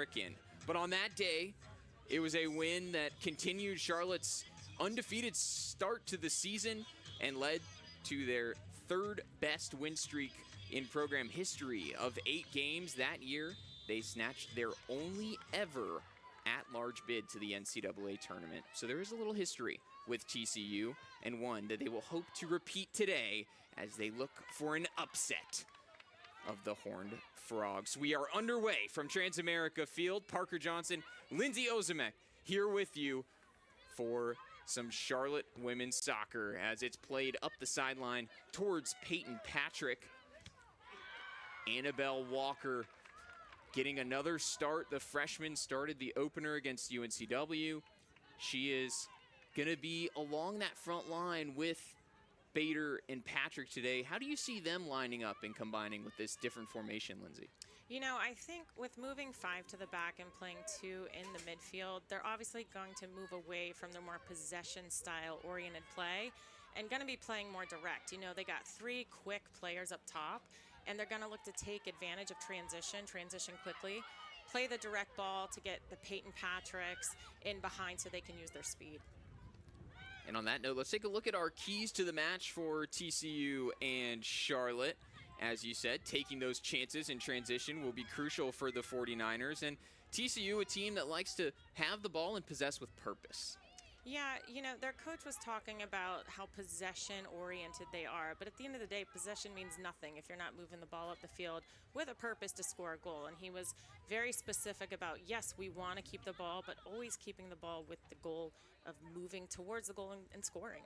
American. But on that day, it was a win that continued Charlotte's undefeated start to the season and led to their third best win streak in program history of 8 games that year. They snatched their only ever at-large bid to the NCAA tournament. So there is a little history with TCU, and one that they will hope to repeat today as they look for an upset of the Horned Frogs. We are underway from Transamerica Field. Parker Johnson, Lindsay Ozimek here with you for some Charlotte women's soccer as it's played up the sideline towards Peyton Patrick. Annabelle Walker getting another start. The freshman started the opener against UNCW. She is going to be along that front line with Bader and Patrick today. How do you see them lining up and combining with this different formation, Lindsay? You know, I think with moving 5 to the back and playing 2 in the midfield, they're obviously going to move away from their more possession-style oriented play and going to be playing more direct. You know, they got 3 quick players up top, and they're going to look to take advantage of transition quickly, play the direct ball to get the Peyton Patricks in behind so they can use their speed. And on that note, let's take a look at our keys to the match for TCU and Charlotte. As you said, taking those chances in transition will be crucial for the 49ers. And TCU, a team that likes to have the ball and possess with purpose. Yeah, you know, their coach was talking about how possession-oriented they are. But at the end of the day, possession means nothing if you're not moving the ball up the field with a purpose to score a goal. And he was very specific about, yes, we want to keep the ball, but always keeping the ball with the goal of moving towards the goal and scoring.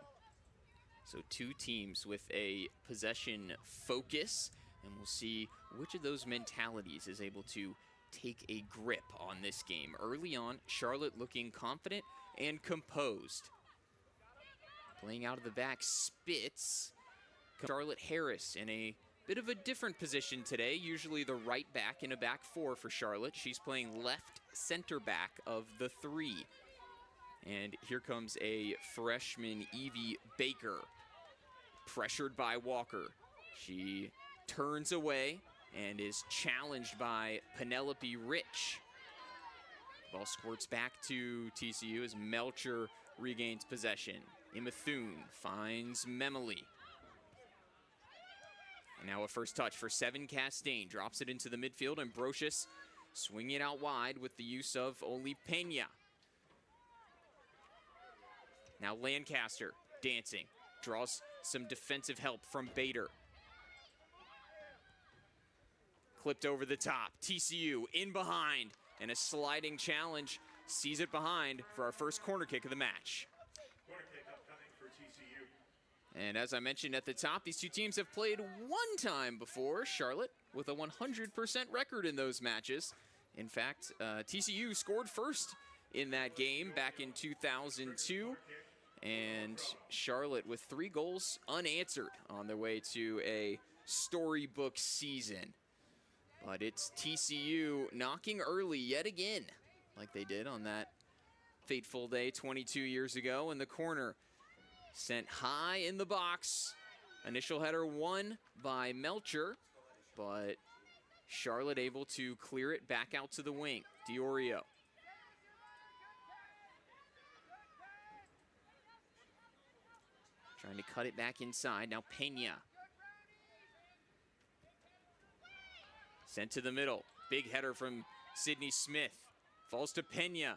So 2 teams with a possession focus, and we'll see which of those mentalities is able to take a grip on this game. Early on, Charlotte looking confident and composed. Playing out of the back, Spitz. Charlotte Harris in a bit of a different position today, usually the right back in a back 4 for Charlotte. She's playing left center back of the 3. And here comes a freshman, Evie Baker, pressured by Walker. She turns away and is challenged by Penelope Rich. Ball squirts back to TCU as Melcher regains possession. Imathune finds Memely. And now a first touch for Seven Castaigne. Drops it into the midfield, and Brocious swinging it out wide with the use of Oli Peña. Now Lancaster dancing. Draws some defensive help from Bader. Clipped over the top. TCU in behind. And a sliding challenge. Sees it behind for our first corner kick of the match. Corner kick upcoming for TCU. And as I mentioned at the top, these 2 teams have played one time before. Charlotte with a 100% record in those matches. In fact, TCU scored first in that game back in 2002. And Charlotte with 3 goals unanswered on their way to a storybook season. But it's TCU knocking early yet again, like they did on that fateful day 22 years ago. In the corner, sent high in the box. Initial header won by Melcher, but Charlotte able to clear it back out to the wing. Diorio. Trying to cut it back inside. Now Peña. Sent to the middle. Big header from Sydney Smith. Falls to Peña.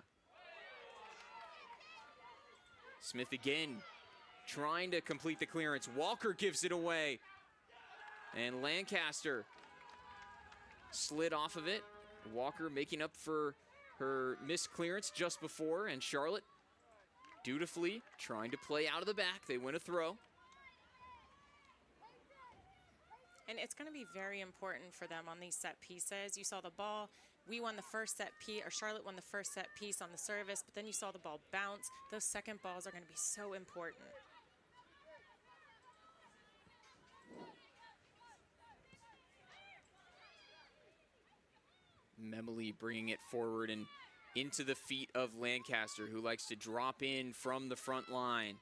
Smith again trying to complete the clearance. Walker gives it away. And Lancaster slid off of it. Walker making up for her missed clearance just before. And Charlotte dutifully trying to play out of the back. They win a throw. And it's going to be very important for them on these set pieces. You saw the ball. We won the first set piece, or Charlotte won the first set piece on the service, but then you saw the ball bounce. Those second balls are going to be so important. Memely bringing it forward and into the feet of Lancaster, who likes to drop in from the front line.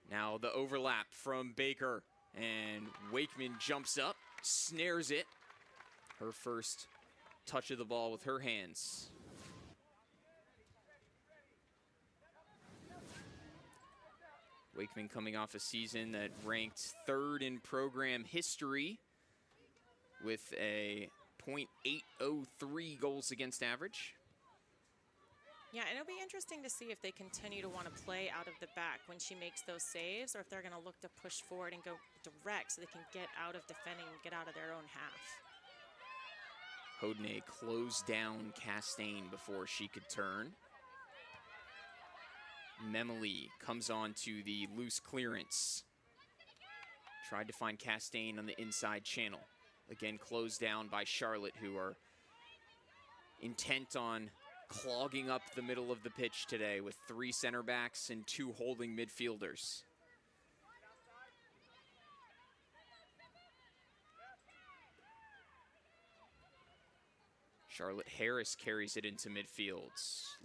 Now the overlap from Baker, and Wakeman jumps up, snares it. Her first touch of the ball with her hands. Wakeman coming off a season that ranked 3rd in program history with a .803 goals against average. Yeah, and it'll be interesting to see if they continue to want to play out of the back when she makes those saves, or if they're going to look to push forward and go direct so they can get out of defending and get out of their own half. Hodney closed down Castaigne before she could turn. Memeli comes on to the loose clearance. Tried to find Castaigne on the inside channel. Again, closed down by Charlotte, who are intent on clogging up the middle of the pitch today with 3 center backs and 2 holding midfielders. Charlotte Harris carries it into midfield,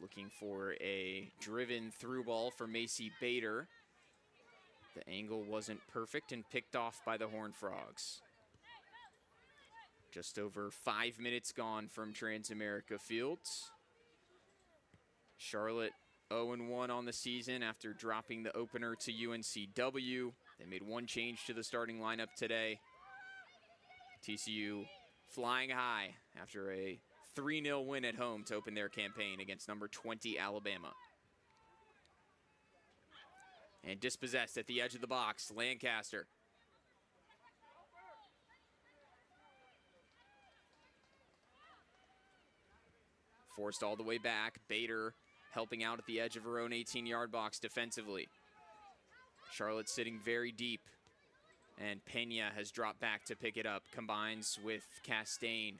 looking for a driven through ball for Macy Bader. The angle wasn't perfect and picked off by the Horned Frogs. Just over 5 minutes gone from Transamerica Field. Charlotte 0-1 on the season after dropping the opener to UNCW. They made 1 change to the starting lineup today. TCU flying high after a 3-0 win at home to open their campaign against number 20 Alabama. And dispossessed at the edge of the box, Lancaster. Forced all the way back. Bader helping out at the edge of her own 18-yard box defensively. Charlotte sitting very deep. And Pena has dropped back to pick it up. Combines with Castaigne.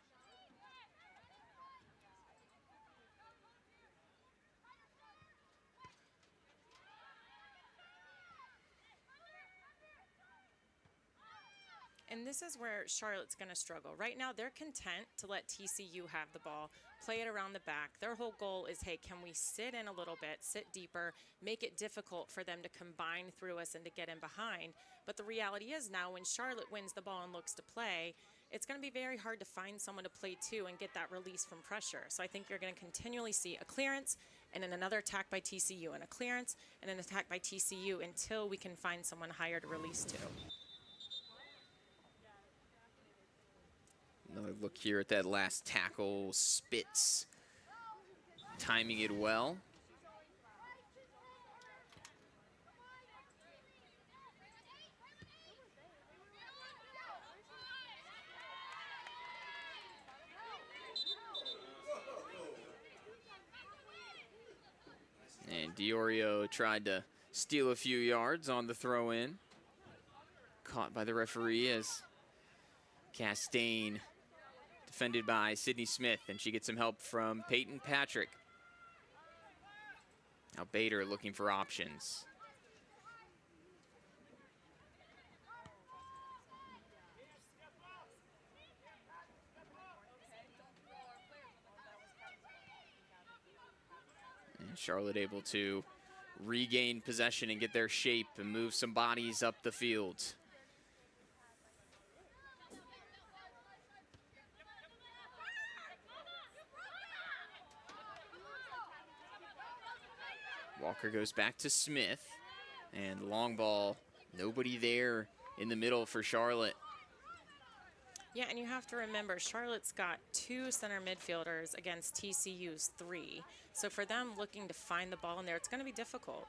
And this is where Charlotte's going to struggle. Right now, they're content to let TCU have the ball, play it around the back. Their whole goal is, hey, can we sit in a little bit, sit deeper, make it difficult for them to combine through us and to get in behind. But the reality is now when Charlotte wins the ball and looks to play, it's going to be very hard to find someone to play to and get that release from pressure. So I think you're going to continually see a clearance and then another attack by TCU and a clearance and an attack by TCU until we can find someone higher to release to. Another look here at that last tackle. Spitz timing it well. And Diorio tried to steal a few yards on the throw in. Caught by the referee as Castaigne defended by Sydney Smith, and she gets some help from Peyton Patrick. Now Bader looking for options. And Charlotte able to regain possession and get their shape and move some bodies up the field. Walker goes back to Smith, and long ball, nobody there in the middle for Charlotte. Yeah, and you have to remember, Charlotte's got 2 center midfielders against TCU's 3. So for them looking to find the ball in there, it's going to be difficult.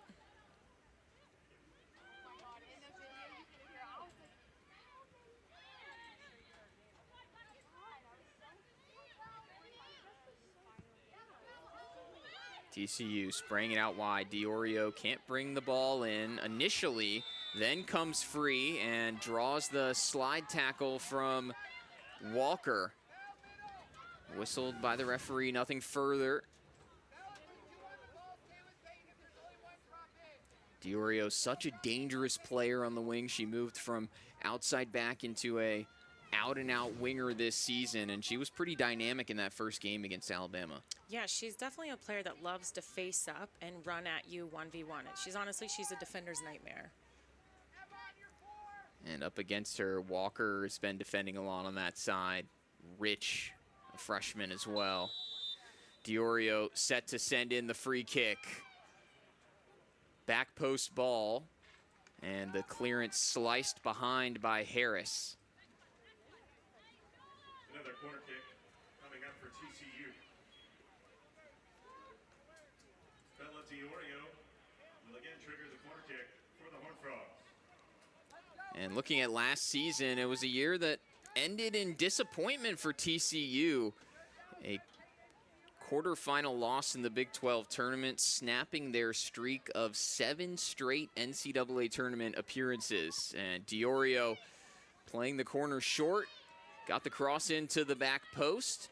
TCU spraying it out wide. Diorio can't bring the ball in initially, then comes free and draws the slide tackle from Walker. Whistled by the referee, nothing further. Diorio, such a dangerous player on the wing. She moved from outside back into a out-and-out winger this season, and she was pretty dynamic in that first game against Alabama. Yeah, she's definitely a player that loves to face up and run at you 1v1. She's a defender's nightmare. And up against her, Walker has been defending along on that side. Rich a freshman as well. Diorio set to send in the free kick. Back post ball, and the clearance sliced behind by Harris. Another corner kick coming up for TCU. Bella Diorio will again trigger the corner kick for the Horned Frogs. And looking at last season, it was a year that ended in disappointment for TCU. A quarterfinal loss in the Big 12 tournament, snapping their streak of 7 straight NCAA tournament appearances. And Diorio playing the corner short, got the cross into the back post.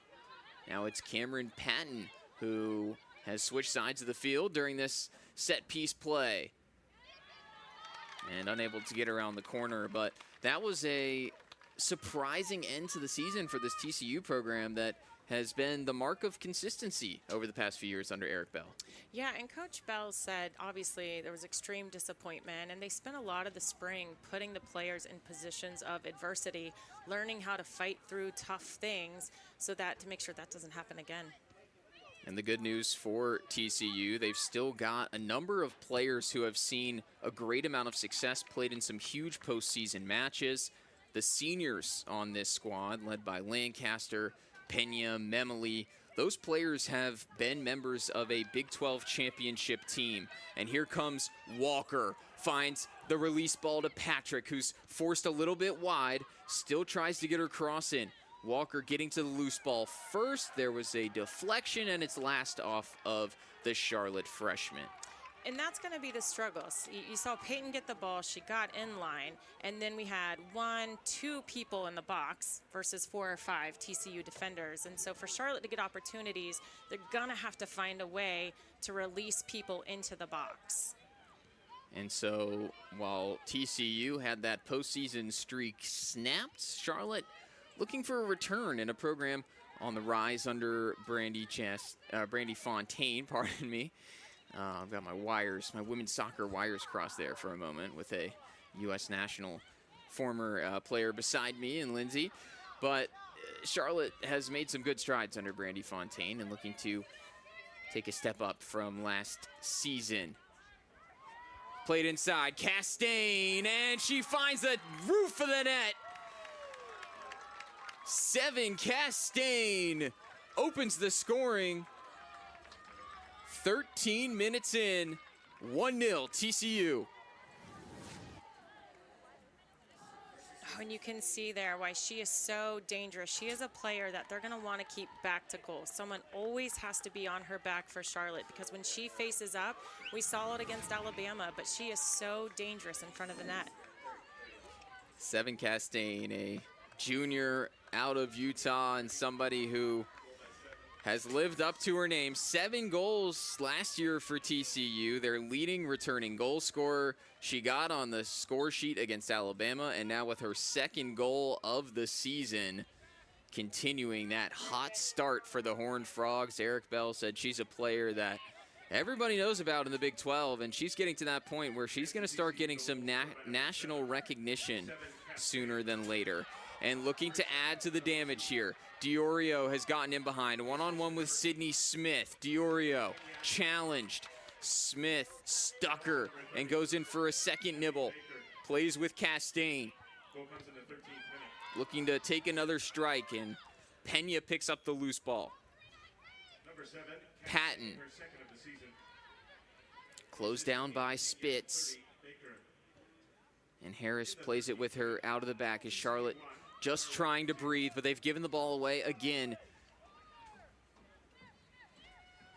Now it's Cameron Patton who has switched sides of the field during this set piece play. And unable to get around the corner, but that was a surprising end to the season for this TCU program that has been the mark of consistency over the past few years under Eric Bell. Yeah, and Coach Bell said, obviously, there was extreme disappointment, and they spent a lot of the spring putting the players in positions of adversity, learning how to fight through tough things so that to make sure that doesn't happen again. And the good news for TCU, they've still got a number of players who have seen a great amount of success, played in some huge postseason matches. The seniors on this squad, led by Lancaster, Pena, Memoli, those players have been members of a Big 12 championship team. And here comes Walker, finds the release ball to Patrick, who's forced a little bit wide, still tries to get her cross in. Walker getting to the loose ball first. There was a deflection, and it's last off of the Charlotte freshman. And that's going to be the struggles. You saw Peyton get the ball. She got in line. And then we had 1, 2 people in the box versus 4 or 5 TCU defenders. And so for Charlotte to get opportunities, they're going to have to find a way to release people into the box. And so while TCU had that postseason streak snapped, Charlotte looking for a return in a program on the rise under Brandy Fontaine, pardon me. I've got my wires, my women's soccer wires crossed there for a moment with a U.S. national former player beside me and Lindsay. But Charlotte has made some good strides under Brandy Fontaine and looking to take a step up from last season. Played inside, Castaigne, and she finds the roof of the net. 7, Castaigne opens the scoring. 13 minutes in, 1-0 TCU. Oh, and you can see there why she is so dangerous. She is a player that they're going to want to keep back to goal. Someone always has to be on her back for Charlotte because when she faces up, we saw it against Alabama, but she is so dangerous in front of the net. 7, Castaigne, a junior out of Utah and somebody who has lived up to her name. 7 goals last year for TCU. Their leading returning goal scorer. She got on the score sheet against Alabama, and now with her 2nd goal of the season, continuing that hot start for the Horned Frogs. Eric Bell said she's a player that everybody knows about in the Big 12, and she's getting to that point where she's going to start getting some national recognition sooner than later. And looking to add to the damage here. Diorio has gotten in behind. One-on-one with Sydney Smith. Diorio challenged. Smith stuck her and goes in for a second nibble. Plays with Castaigne. Looking to take another strike, and Pena picks up the loose ball. Patton. Closed down by Spitz. And Harris plays it with her out of the back as Charlotte just trying to breathe, but they've given the ball away again.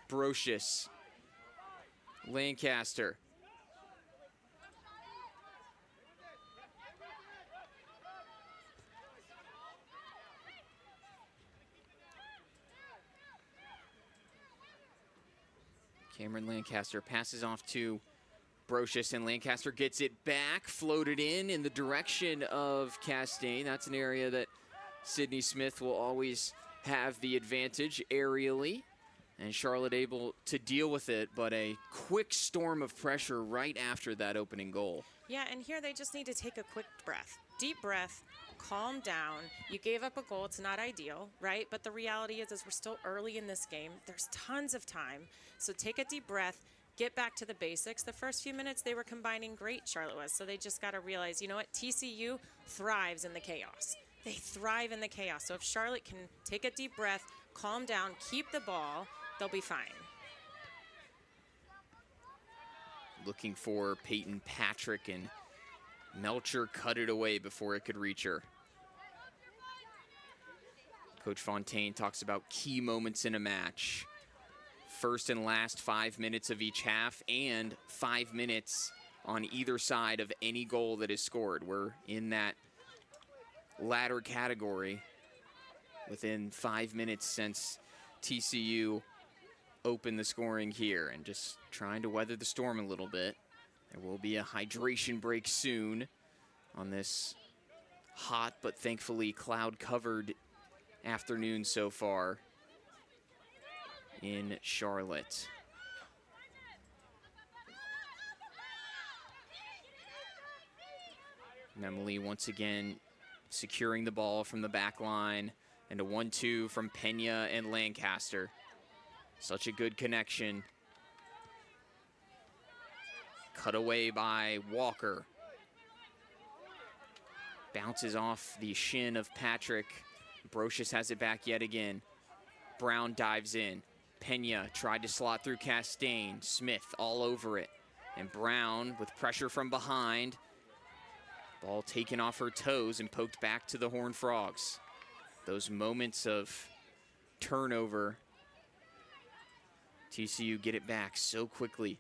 Brocious. Lancaster. Cameron Lancaster passes off to Brocious, and Lancaster gets it back, floated in the direction of Castaigne. That's an area that Sydney Smith will always have the advantage aerially, and Charlotte able to deal with it, but a quick storm of pressure right after that opening goal. Yeah, and here they just need to take a quick breath. Deep breath, calm down. You gave up a goal. It's not ideal, right? But the reality is we're still early in this game. There's tons of time. So take a deep breath. Get back to the basics. The first few minutes, they were combining great, Charlotte was. So they just got to realize, you know what? TCU thrives in the chaos. They thrive in the chaos. So if Charlotte can take a deep breath, calm down, keep the ball, they'll be fine. Looking for Peyton Patrick, and Melcher cut it away before it could reach her. Coach Fontaine talks about key moments in a match. First and last 5 minutes of each half, and 5 minutes on either side of any goal that is scored. We're in that latter category within 5 minutes since TCU opened the scoring here, and just trying to weather the storm a little bit. There will be a hydration break soon on this hot but thankfully cloud-covered afternoon so far in Charlotte. Memoli once again securing the ball from the back line, and a 1-2 from Pena and Lancaster. Such a good connection. Cut away by Walker. Bounces off the shin of Patrick. Brocious has it back yet again. Brown dives in. Pena tried to slot through Castaigne. Smith all over it. And Brown with pressure from behind. Ball taken off her toes and poked back to the Horned Frogs. Those moments of turnover. TCU get it back so quickly.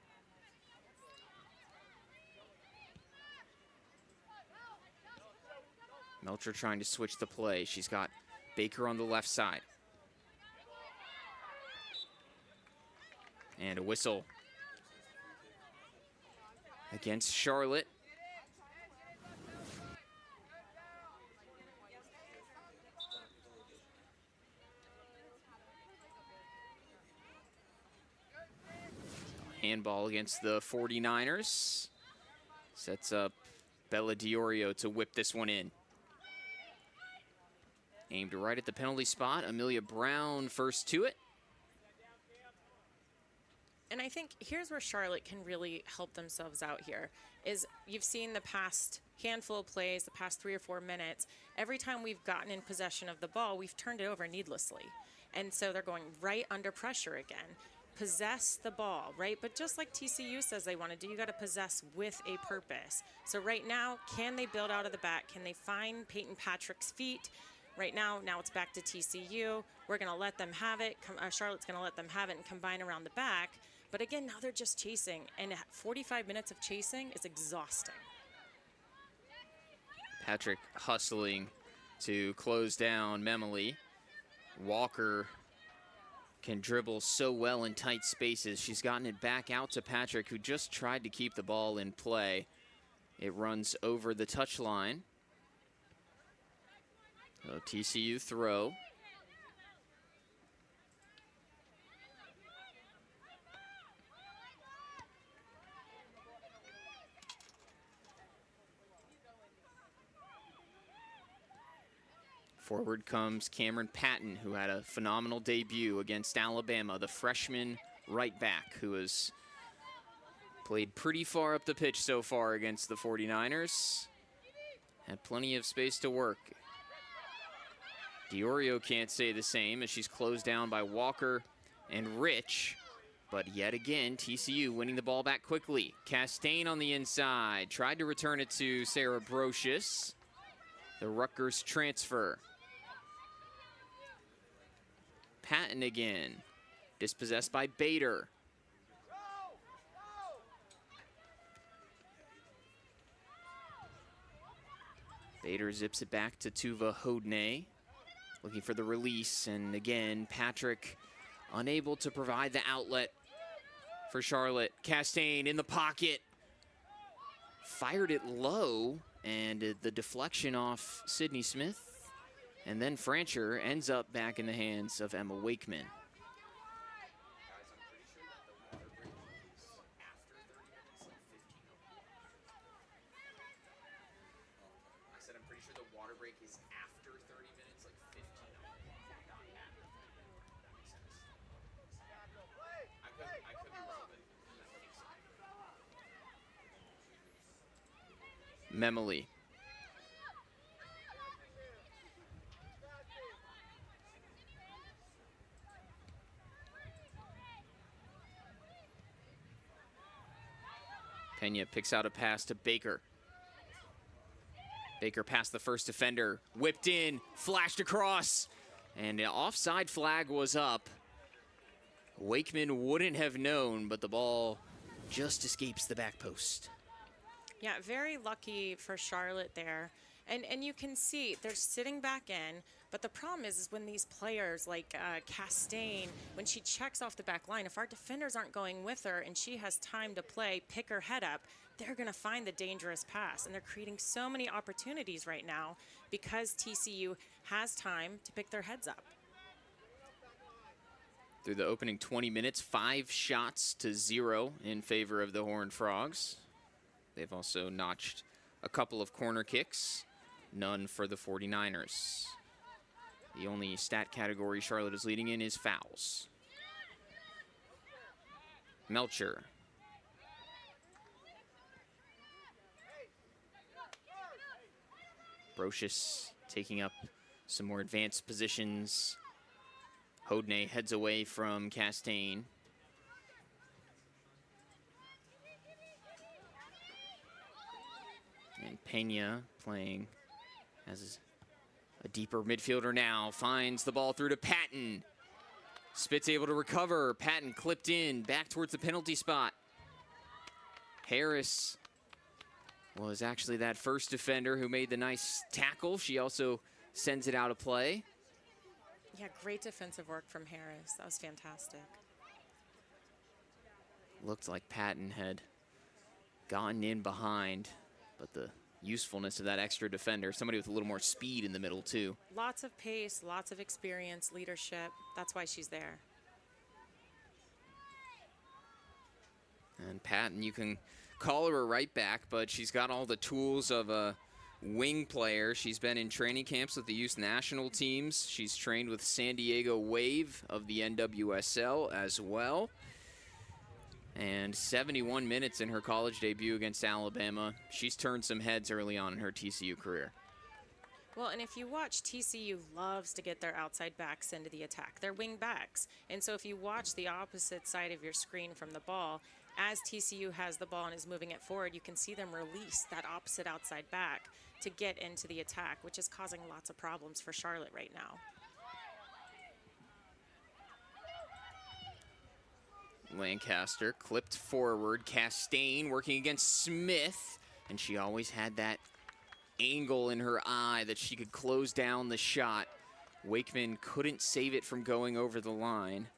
Melcher trying to switch the play. She's got Baker on the left side. And a whistle against Charlotte. Handball against the 49ers. Sets up Bella Diorio to whip this one in. Aimed right at the penalty spot. Amelia Brown first to it. And I think here's where Charlotte can really help themselves out here, is you've seen the past handful of plays, the past 3 or 4 minutes, every time we've gotten in possession of the ball, we've turned it over needlessly. And so they're going right under pressure again. Possess the ball, right? But just like TCU says they want to do, you got to possess with a purpose. So right now, can they build out of the back? Can they find Peyton Patrick's feet? Right now it's back to TCU. We're going to let them have it. Charlotte's going to let them have it and combine around the back. But again, now they're just chasing. And 45 minutes of chasing is exhausting. Patrick hustling to close down Memoli. Walker can dribble so well in tight spaces. She's gotten it back out to Patrick, who just tried to keep the ball in play. It runs over the touchline. So TCU throw. Forward comes Cameron Patton, who had a phenomenal debut against Alabama, the freshman right back, who has played pretty far up the pitch so far against the 49ers. Had plenty of space to work. Diorio can't say the same as she's closed down by Walker and Rich. But yet again, TCU winning the ball back quickly. Castaigne on the inside. Tried to return it to Sarah Brocious. The Rutgers transfer. Patton again. Dispossessed by Bader. Bader zips it back to Tuva Hodney. Looking for the release, and again, Patrick unable to provide the outlet for Charlotte. Castaigne in the pocket. Fired it low, and the deflection off Sydney Smith. And then Francher ends up back in the hands of Emma Wakeman. break is after 30 minutes, like 15 of them, not after. If that makes sense. I could be wrong, but that makes sense. Memoli. Pena picks out a pass to Baker. Baker past the first defender, whipped in, flashed across, and the offside flag was up. Wakeman wouldn't have known, but the ball just escapes the back post. Yeah, very lucky for Charlotte there. And you can see they're sitting back in, but the problem is when these players like Castaigne, when she checks off the back line, if our defenders aren't going with her and she has time to play, pick her head up, they're going to find the dangerous pass. And they're creating so many opportunities right now because TCU has time to pick their heads up. Through the opening 20 minutes, 5 shots to 0 in favor of the Horned Frogs. They've also notched a couple of corner kicks, none for the 49ers. The only stat category Charlotte is leading in is fouls. Melcher. Brocious taking up some more advanced positions. Hodney heads away from Castaigne. And Pena playing as a deeper midfielder now. Finds the ball through to Patton. Spitz able to recover. Patton clipped in, back towards the penalty spot. Harris was actually that first defender who made the nice tackle. She also sends it out of play. Yeah, great defensive work from Harris. That was fantastic. Looked like Patton had gotten in behind, but the usefulness of that extra defender, somebody with a little more speed in the middle too. Lots of pace, lots of experience, leadership. That's why she's there. And Patton, you can call her a right back, but she's got all the tools of a wing player. She's been in training camps with the youth national teams. She's trained with San Diego Wave of the NWSL as well. And 71 minutes in her college debut against Alabama. She's turned some heads early on in her TCU career. Well, and if you watch, TCU loves to get their outside backs into the attack. They're wing backs. And so if you watch the opposite side of your screen from the ball, as TCU has the ball and is moving it forward, you can see them release that opposite outside back to get into the attack, which is causing lots of problems for Charlotte right now. Lancaster clipped forward. Castaigne working against Smith, and she always had that angle in her eye that she could close down the shot. Wakeman couldn't save it from going over the line.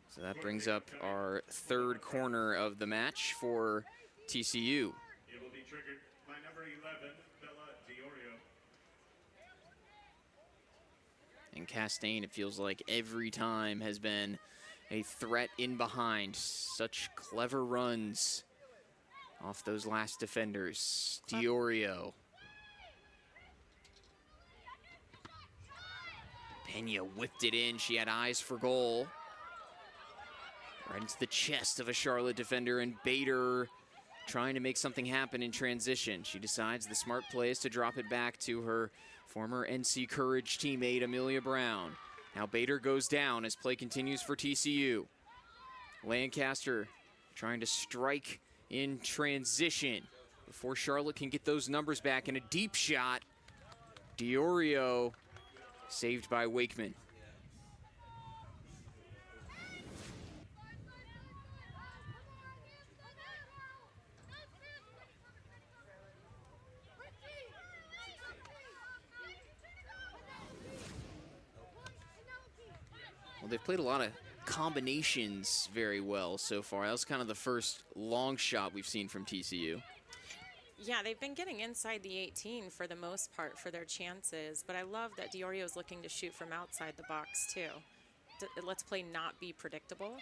So that brings up our third corner of the match for TCU. It will be triggered by number 11, Bella Diorio. And Castaigne, it feels like every time has been a threat in behind. Such clever runs off those last defenders. Diorio. Pena whipped it in. She had eyes for goal. Right into the chest of a Charlotte defender, and Bader trying to make something happen in transition. She decides the smart play is to drop it back to her former NC Courage teammate, Amelia Brown. Now Bader goes down as play continues for TCU. Lancaster trying to strike in transition before Charlotte can get those numbers back, in a deep shot. Diorio saved by Wakeman. Well, they've played a lot of combinations very well so far. That was kind of the first long shot we've seen from TCU. Yeah, they've been getting inside the 18 for the most part for their chances, but I love that Diorio's looking to shoot from outside the box too. Let's play not be predictable,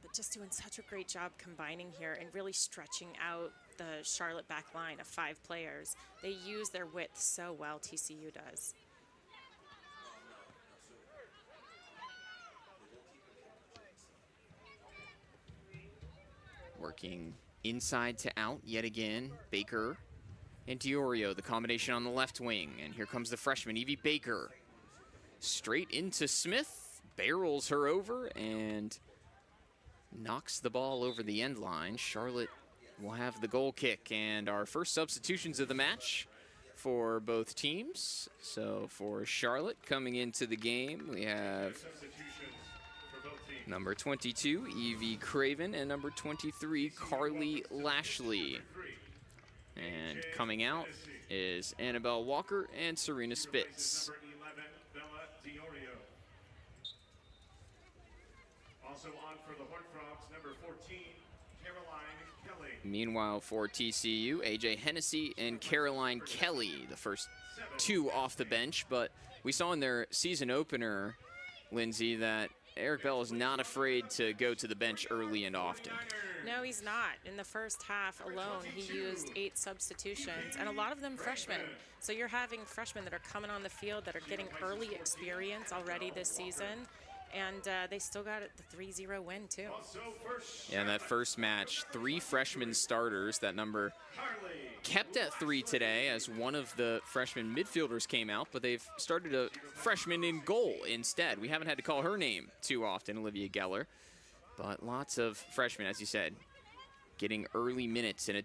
but just doing such a great job combining here and really stretching out the Charlotte back line of 5 players. They use their width so well, TCU does. Working inside to out yet again. Baker and Diorio, the combination on the left wing. And here comes the freshman, Evie Baker. Straight into Smith, barrels her over and knocks the ball over the end line. Charlotte will have the goal kick, and our first substitutions of the match for both teams. So for Charlotte coming into the game, we have number 22, Evie Craven, and number 23, Carly Lashley. And coming out is Annabelle Walker and Serena Spitz. Also on for the Horned Frogs, number 14, Caroline Kelly. Meanwhile, for TCU, AJ Hennessy and Caroline Kelly, the first 2 off the bench. But we saw in their season opener, Lindsay, that Eric Bell is not afraid to go to the bench early and often. No, he's not. In the first half alone, he used 8 substitutions, and a lot of them freshmen. So you're having freshmen that are coming on the field that are getting early experience already this season. And they still got the 3-0 win, too. Yeah, in that first match, 3 freshman starters. That number kept at 3 today as one of the freshman midfielders came out, but they've started a freshman in goal instead. We haven't had to call her name too often, Olivia Geller. But lots of freshmen, as you said, getting early minutes in a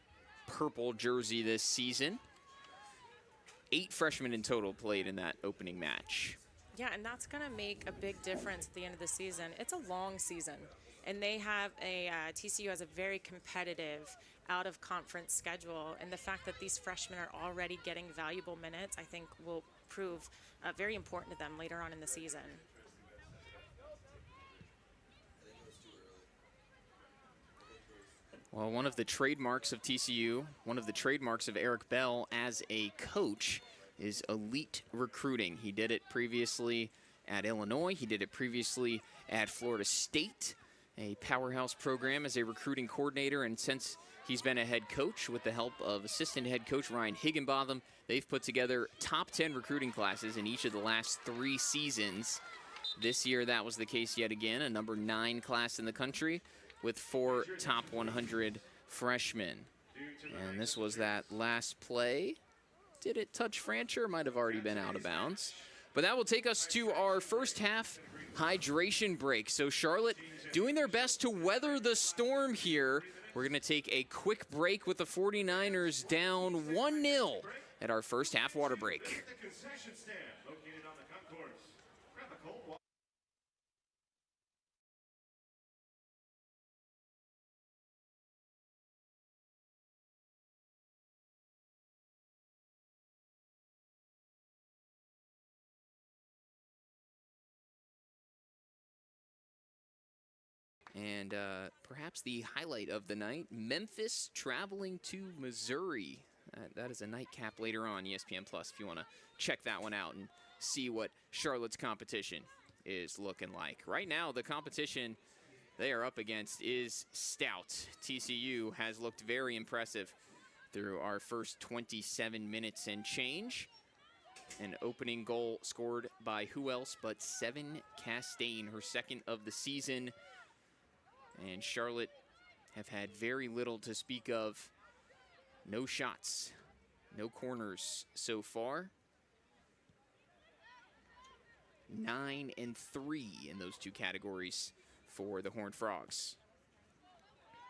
purple jersey this season. 8 freshmen in total played in that opening match. Yeah, and that's going to make a big difference at the end of the season. It's a long season, and they have TCU has a very competitive out-of-conference schedule, and the fact that these freshmen are already getting valuable minutes, I think, will prove very important to them later on in the season. Well, one of the trademarks of TCU, one of the trademarks of Eric Bell as a coach, is elite recruiting. He did it previously at Illinois. He did it previously at Florida State, a powerhouse program as a recruiting coordinator. And since he's been a head coach with the help of assistant head coach Ryan Higginbotham, they've put together top 10 recruiting classes in each of the last 3 seasons. This year, that was the case yet again, a number 9 class in the country with 4 top 100 freshmen. And this was that last play. Did it touch Francher? Might have already been out of bounds. But that will take us to our first half hydration break. So Charlotte doing their best to weather the storm here. We're going to take a quick break with the 49ers down 1-0 at our first half water break. The concession stand located on the concourse. Grab a cold water. And perhaps the highlight of the night, Memphis traveling to Missouri. That is a nightcap later on ESPN Plus if you want to check that one out and see what Charlotte's competition is looking like. Right now, the competition they are up against is stout. TCU has looked very impressive through our first 27 minutes and change. An opening goal scored by who else but Seven Castaigne, her second of the season. And Charlotte have had very little to speak of. No shots, no corners so far. 9 and 3 in those 2 categories for the Horned Frogs.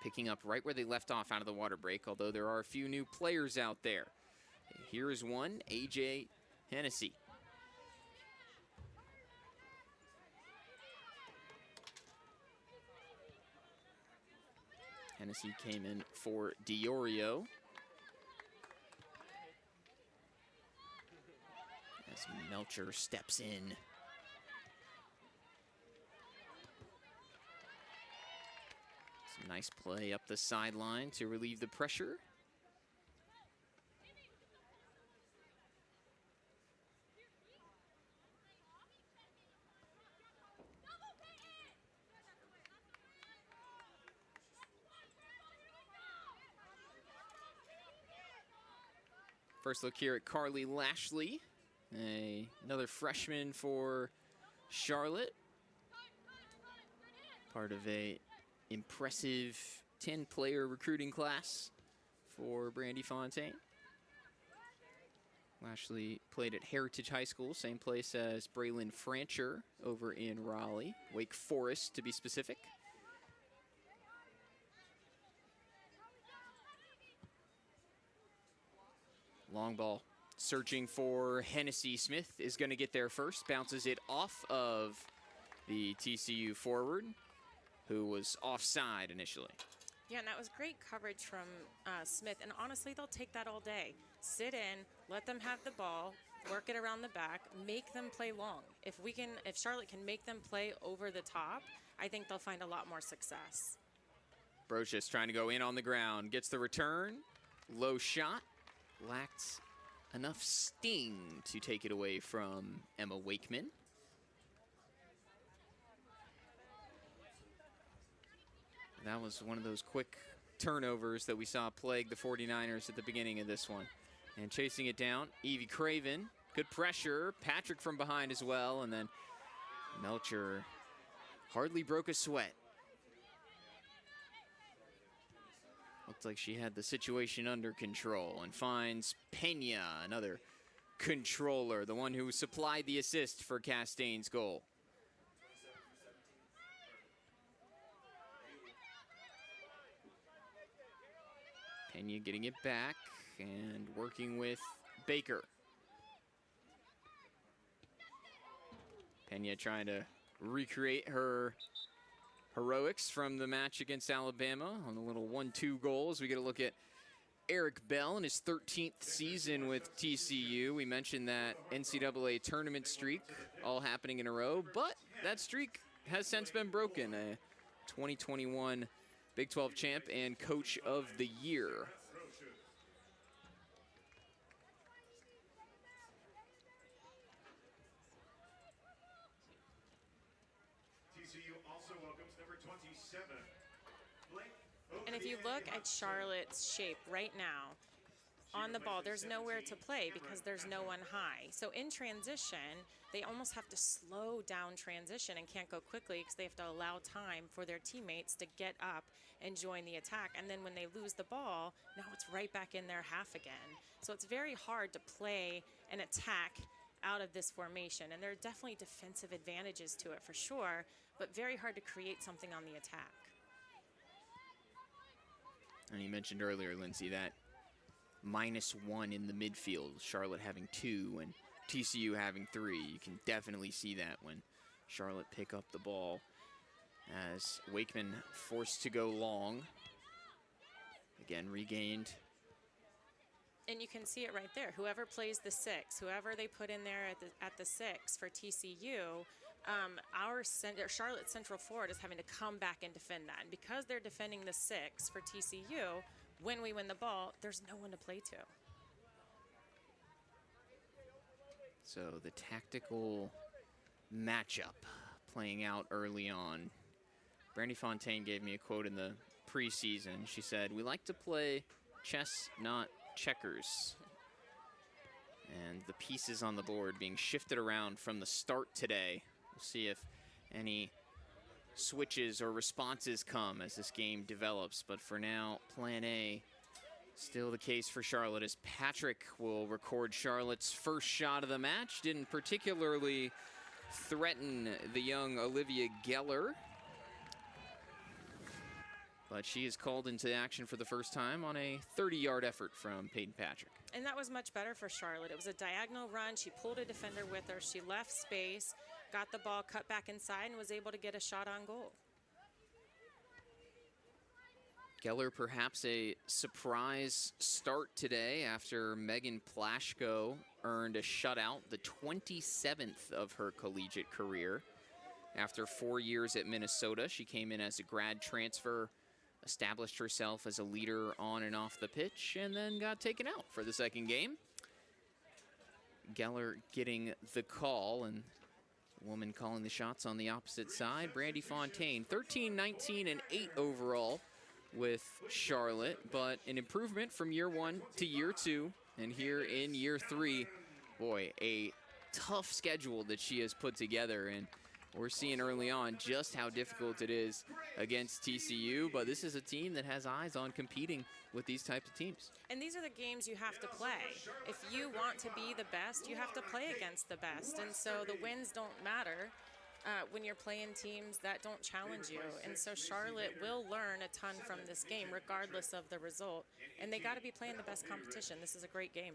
Picking up right where they left off out of the water break, although there are a few new players out there. Here is one, AJ Hennessy. Hennessy came in for Diorio. As Melcher steps in. Some nice play up the sideline to relieve the pressure. First look here at Carly Lashley, another freshman for Charlotte. Part of a impressive 10-player recruiting class for Brandy Fontaine. Lashley played at Heritage High School, same place as Braylon Francher over in Raleigh, Wake Forest to be specific. Long ball, searching for Hennessy. Smith is going to get there first, bounces it off of the TCU forward, who was offside initially. Yeah, and that was great coverage from Smith, and honestly, they'll take that all day. Sit in, let them have the ball, work it around the back, make them play long. If Charlotte can make them play over the top, I think they'll find a lot more success. Brocious trying to go in on the ground, gets the return, low shot, lacked enough sting to take it away from Emma Wakeman. That was one of those quick turnovers that we saw plague the 49ers at the beginning of this one. And chasing it down, Evie Craven. Good pressure. Patrick from behind as well. And then Melcher hardly broke a sweat. Looked like she had the situation under control and finds Pena, another controller, the one who supplied the assist for Castaigne's goal. Pena getting it back and working with Baker. Pena trying to recreate her heroics from the match against Alabama on the little 1-2 goals. We get a look at Eric Bell in his 13th season with TCU. We mentioned that NCAA tournament streak all happening in a row, but that streak has since been broken. A 2021 Big 12 champ and coach of the year. TCU also welcomes number 27, Blake. And if you look at Charlotte's shape right now, on the ball, there's nowhere to play because there's no one high. So in transition, they almost have to slow down transition and can't go quickly because they have to allow time for their teammates to get up and join the attack. And then when they lose the ball, now it's right back in their half again. So it's very hard to play an attack out of this formation. And there are definitely defensive advantages to it for sure, but very hard to create something on the attack. And you mentioned earlier, Lindsay, that -1 in the midfield, Charlotte having 2 and TCU having 3. You can definitely see that when Charlotte pick up the ball as Wakeman forced to go long. Again, regained. And you can see it right there. Whoever plays the 6, whoever they put in there at the 6 for TCU, Charlotte central forward is having to come back and defend that. And because they're defending the 6 for TCU, when we win the ball, there's no one to play to. So the tactical matchup playing out early on. Brandy Fontaine gave me a quote in the preseason. She said, "We like to play chess, not checkers." And the pieces on the board being shifted around from the start today. We'll see if any switches or responses come as this game develops. But for now, plan A still the case for Charlotte as Patrick will record Charlotte's first shot of the match. Didn't particularly threaten the young Olivia Geller, but she is called into action for the first time on a 30-yard effort from Peyton Patrick. And that was much better for Charlotte. It was a diagonal run. She pulled a defender with her. She left space, got the ball cut back inside, and was able to get a shot on goal. Geller perhaps a surprise start today after Megan Plashko earned a shutout, the 27th of her collegiate career. After 4 years at Minnesota, she came in as a grad transfer, established herself as a leader on and off the pitch, and then got taken out for the second game. Geller getting the call, and the woman calling the shots on the opposite side, Brandy Fontaine. 13, 19, and 8 overall with Charlotte, but an improvement from year 1 to year 2. And here in year 3, boy, a tough schedule that she has put together. And we're seeing early on just how difficult it is against TCU. But this is a team that has eyes on competing with these types of teams. And these are the games you have to play. If you want to be the best, you have to play against the best. And so the wins don't matter when you're playing teams that don't challenge you. And so Charlotte will learn a ton from this game, regardless of the result. And they got to be playing the best competition. This is a great game.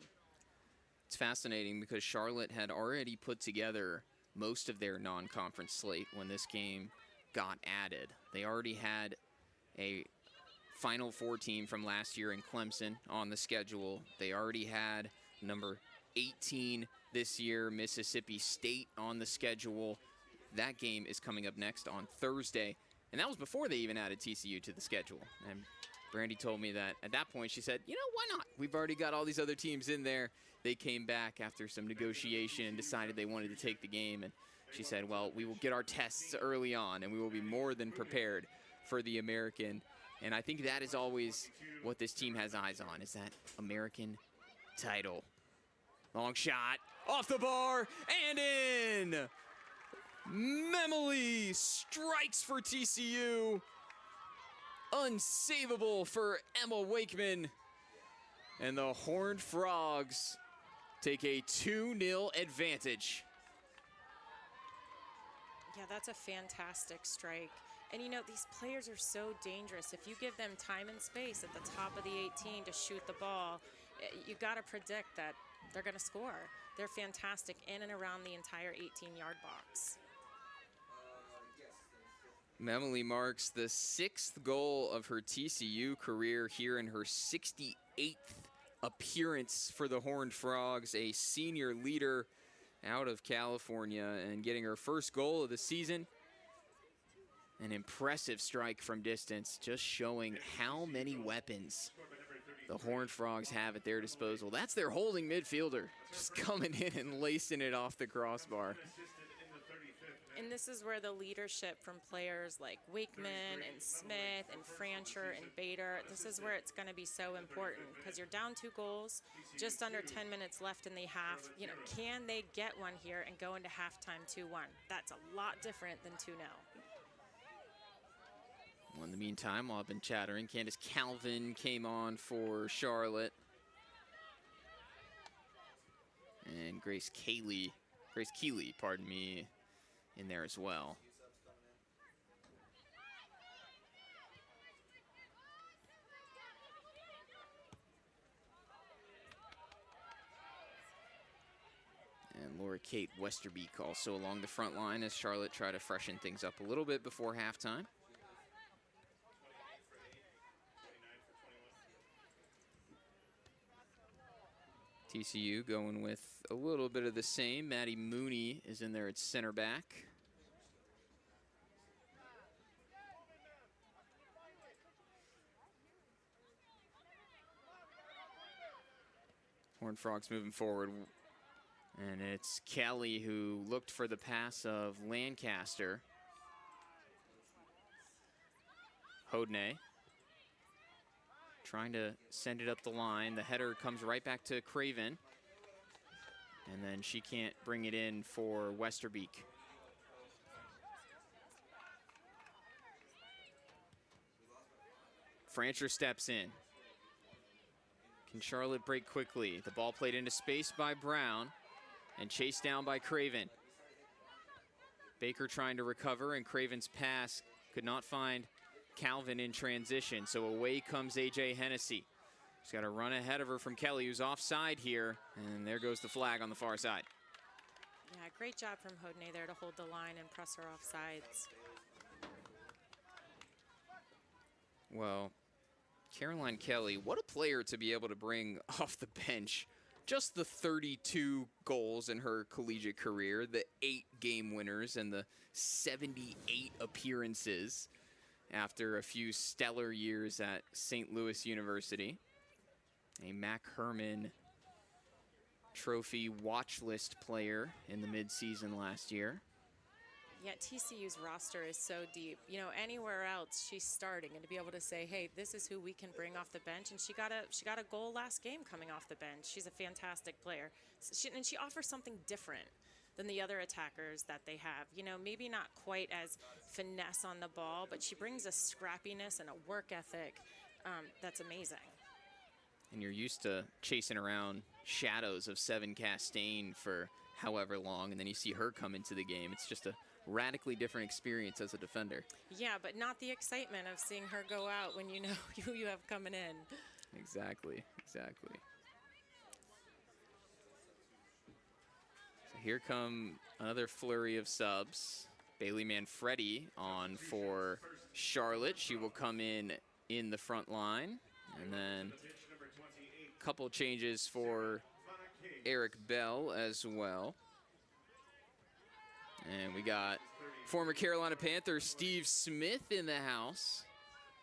It's fascinating because Charlotte had already put together most of their non-conference slate when this game got added. They already had a Final Four team from last year in Clemson on the schedule. They already had number 18 this year, Mississippi State, on the schedule. That game is coming up next on Thursday. And that was before they even added TCU to the schedule. And Brandy told me that at that point she said, you know, why not? We've already got all these other teams in there. They came back after some negotiation and decided they wanted to take the game. And she said, well, we will get our tests early on and we will be more than prepared for the American. And I think that is always what this team has eyes on, is that American title. Long shot, off the bar, and in! Memoli strikes for TCU. Unsavable for Emma Wakeman. And the Horned Frogs take a 2-0 advantage. Yeah, that's a fantastic strike. And you know, these players are so dangerous. If you give them time and space at the top of the 18 to shoot the ball, you got to predict that they're going to score. They're fantastic in and around the entire 18-yard box. Memoli marks the 6th goal of her TCU career here in her 68th appearance for the Horned Frogs, a senior leader out of California, and getting her first goal of the season. An impressive strike from distance, just showing how many weapons the Horned Frogs have at their disposal. That's their holding midfielder, just coming in and lacing it off the crossbar. And this is where the leadership from players like Wakeman and Smith and Francher and Bader, this is where it's going to be so important, because you're down 2 goals, just under 10 minutes left in the half. You know, can they get one here and go into halftime 2-1? That's a lot different than 2-0. Well, in the meantime, while I've been chattering, Candace Calvin came on for Charlotte. And Grace Keeley, pardon me, in there as well. And Laura Kate Westerbeek also along the front line as Charlotte try to freshen things up a little bit before halftime. TCU going with a little bit of the same. Maddie Mooney is in there at center back. Horned Frogs moving forward. And it's Kelly who looked for the pass of Lancaster. Hodney trying to send it up the line. The header comes right back to Craven. And then she can't bring it in for Westerbeek. Francher steps in. Can Charlotte break quickly? The ball played into space by Brown and chased down by Craven. Baker trying to recover, and Craven's pass could not find Calvin in transition, so away comes AJ Hennessy. She's got to run ahead of her from Kelly, who's offside here, and there goes the flag on the far side. Yeah, great job from Hodney there to hold the line and press her off sides. Well, Caroline Kelly, what a player to be able to bring off the bench. Just the 32 goals in her collegiate career, the 8 game winners, and the 78 appearances after a few stellar years at St. Louis University. A Mac Herman Trophy watch list player in the midseason last year. Yeah, TCU's roster is so deep. You know, anywhere else she's starting, and to be able to say, "Hey, this is who we can bring off the bench," and she got a goal last game coming off the bench. She's a fantastic player, and she offers something different than the other attackers that they have. You know, maybe not quite as finesse on the ball, but she brings a scrappiness and a work ethic that's amazing. And you're used to chasing around shadows of Seven Castaigne for however long, and then you see her come into the game. It's just a radically different experience as a defender. Yeah, but not the excitement of seeing her go out when you know who you have coming in. Exactly, exactly. So here come another flurry of subs. Bailey Manfredi on for Charlotte. She will come in the front line. And then a couple changes for Eric Bell as well. And we got former Carolina Panther Steve Smith in the house.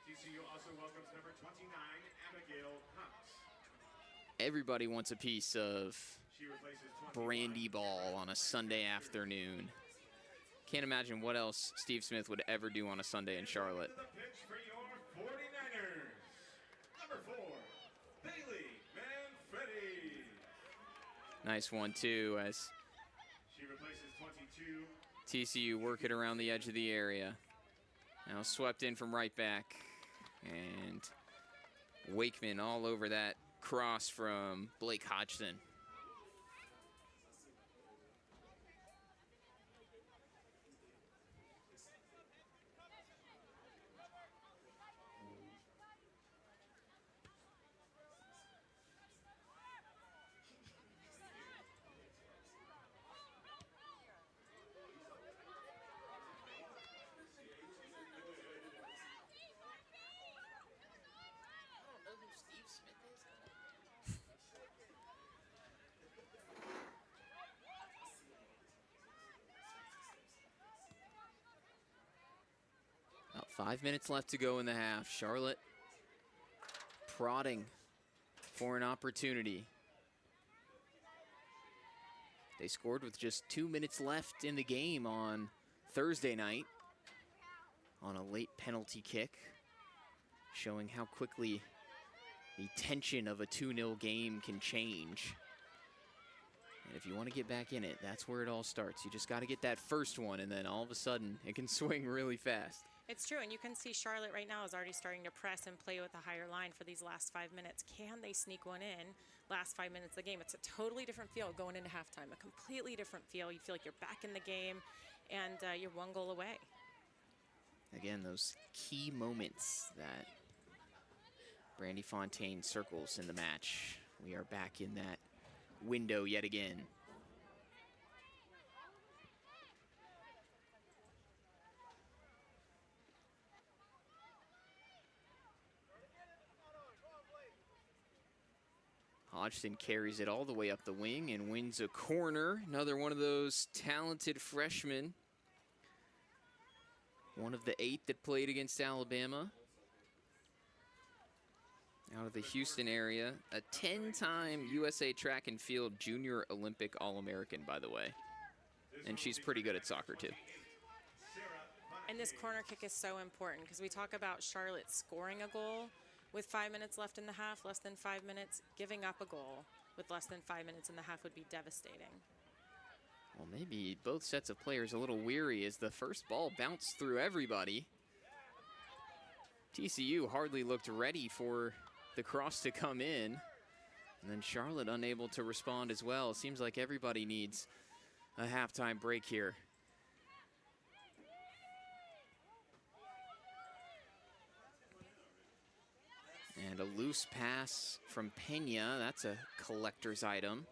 TCU also welcomes number 29, Abigail Cox. Everybody wants a piece of She replaces 21. brandy ball on a Sunday afternoon. Can't imagine what else Steve Smith would ever do on a Sunday in Charlotte. To the pitch for your 49ers. Number 4, Bailey Manfredi. Nice one, too, as She replaces 22. TCU work it around the edge of the area. Now swept in from right back. And Wakeman all over that cross from Blake Hodgson. About 5 minutes left to go in the half. Charlotte prodding for an opportunity. They scored with just 2 minutes left in the game on Thursday night on a late penalty kick, showing how quickly the tension of a 2-0 game can change. And if you want to get back in it, that's where it all starts. You just got to get that first one, and then all of a sudden, it can swing really fast. It's true, and you can see Charlotte right now is already starting to press and play with a higher line for these last 5 minutes. Can they sneak one in last 5 minutes of the game? It's a totally different feel going into halftime, a completely different feel. You feel like you're back in the game, and you're one goal away. Again, those key moments that Brandy Fontaine circles in the match. We are back in that window yet again. Hodgson carries it all the way up the wing and wins a corner. Another one of those talented freshmen. One of the 8 that played against Alabama. Out of the Houston area. A 10-time USA Track and Field Junior Olympic All-American, by the way. And she's pretty good at soccer, too. And this corner kick is so important because we talk about Charlotte scoring a goal with 5 minutes left in the half, less than 5 minutes. Giving up a goal with less than 5 minutes in the half would be devastating. Well, maybe both sets of players a little weary as the first ball bounced through everybody. TCU hardly looked ready for the cross to come in. And then Charlotte unable to respond as well. It seems like everybody needs a halftime break here. And a loose pass from Pena. That's a collector's item.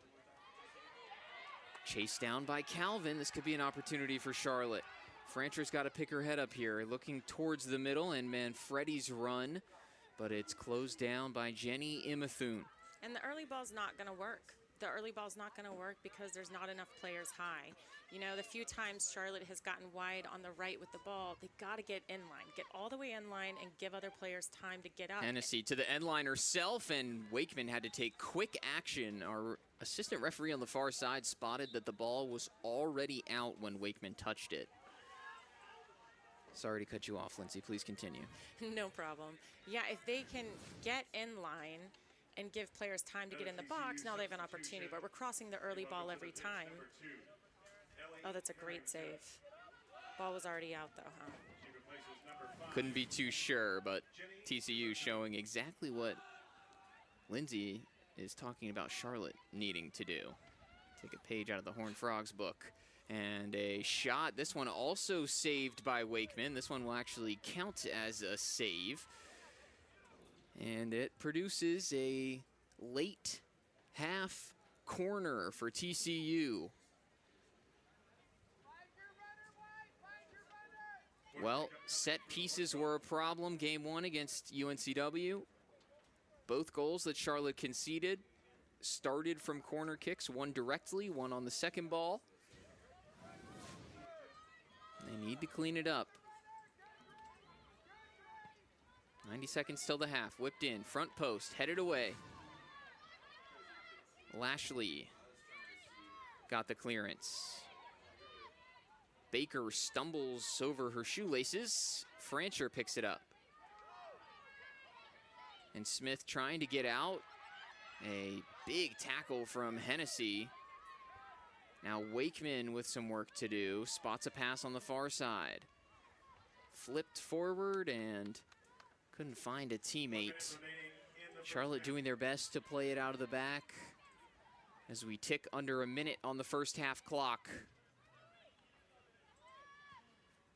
Chased down by Calvin. This could be an opportunity for Charlotte. Francher's got to pick her head up here, looking towards the middle, and Manfredi's run, but it's closed down by Jenny Imathune. And the early ball's not going to work. The early ball's not going to work because there's not enough players high. You know, the few times Charlotte has gotten wide on the right with the ball, they got to get in line, get all the way in line and give other players time to get up. Hennessy to the end line herself, and Wakeman had to take quick action. Our assistant referee on the far side spotted that the ball was already out when Wakeman touched it. Sorry to cut you off, Lindsay. Please continue. No problem. Yeah, if they can get in line and give players time to get in the box, now they have an opportunity. But we're crossing the early ball every time. Oh, that's a great save. Ball was already out, though, huh? Couldn't be too sure, but TCU showing exactly what Lindsay is talking about Charlotte needing to do. Take a page out of the Horned Frogs book. And a shot, this one also saved by Wakeman. This one will actually count as a save. And it produces a late half corner for TCU. Well, set pieces were a problem game one against UNCW. Both goals that Charlotte conceded started from corner kicks, one directly, one on the second ball. They need to clean it up. 90 seconds till the half. Whipped in, front post, headed away. Lashley got the clearance. Baker stumbles over her shoelaces. Francher picks it up. And Smith trying to get out. A big tackle from Hennessy. Now Wakeman with some work to do. Spots a pass on the far side. Flipped forward and couldn't find a teammate. Charlotte doing their best to play it out of the back as we tick under a minute on the first half clock.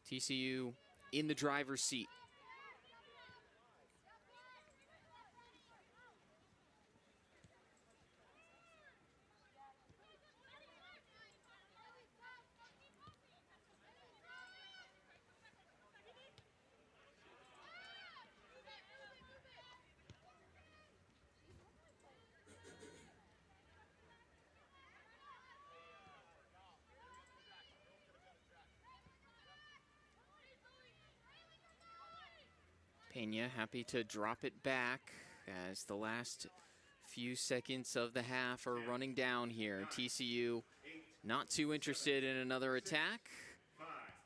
TCU in the driver's seat. Pena happy to drop it back as the last few seconds of the half are running down here. TCU not too interested in another attack,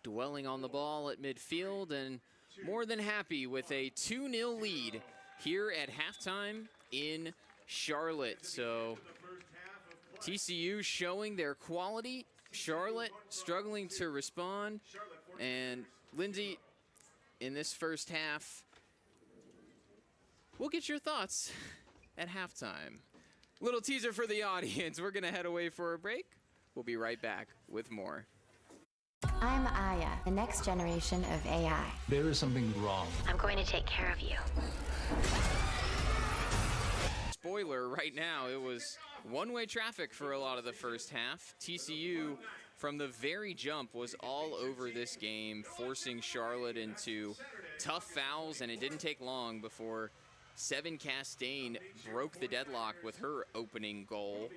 dwelling on the ball at midfield and more than happy with a 2-0 lead here at halftime in Charlotte. So TCU showing their quality, Charlotte struggling to respond, and Lindsay, in this first half, we'll get your thoughts at halftime. Little teaser for the audience. We're going to head away for a break. We'll be right back with more. I'm Aya, the next generation of AI. There is something wrong. I'm going to take care of you. Spoiler, right now, it was one-way traffic for a lot of the first half. TCU, from the very jump, was all over this game, forcing Charlotte into tough fouls, and it didn't take long before Seven Castaigne broke the deadlock with her opening goal,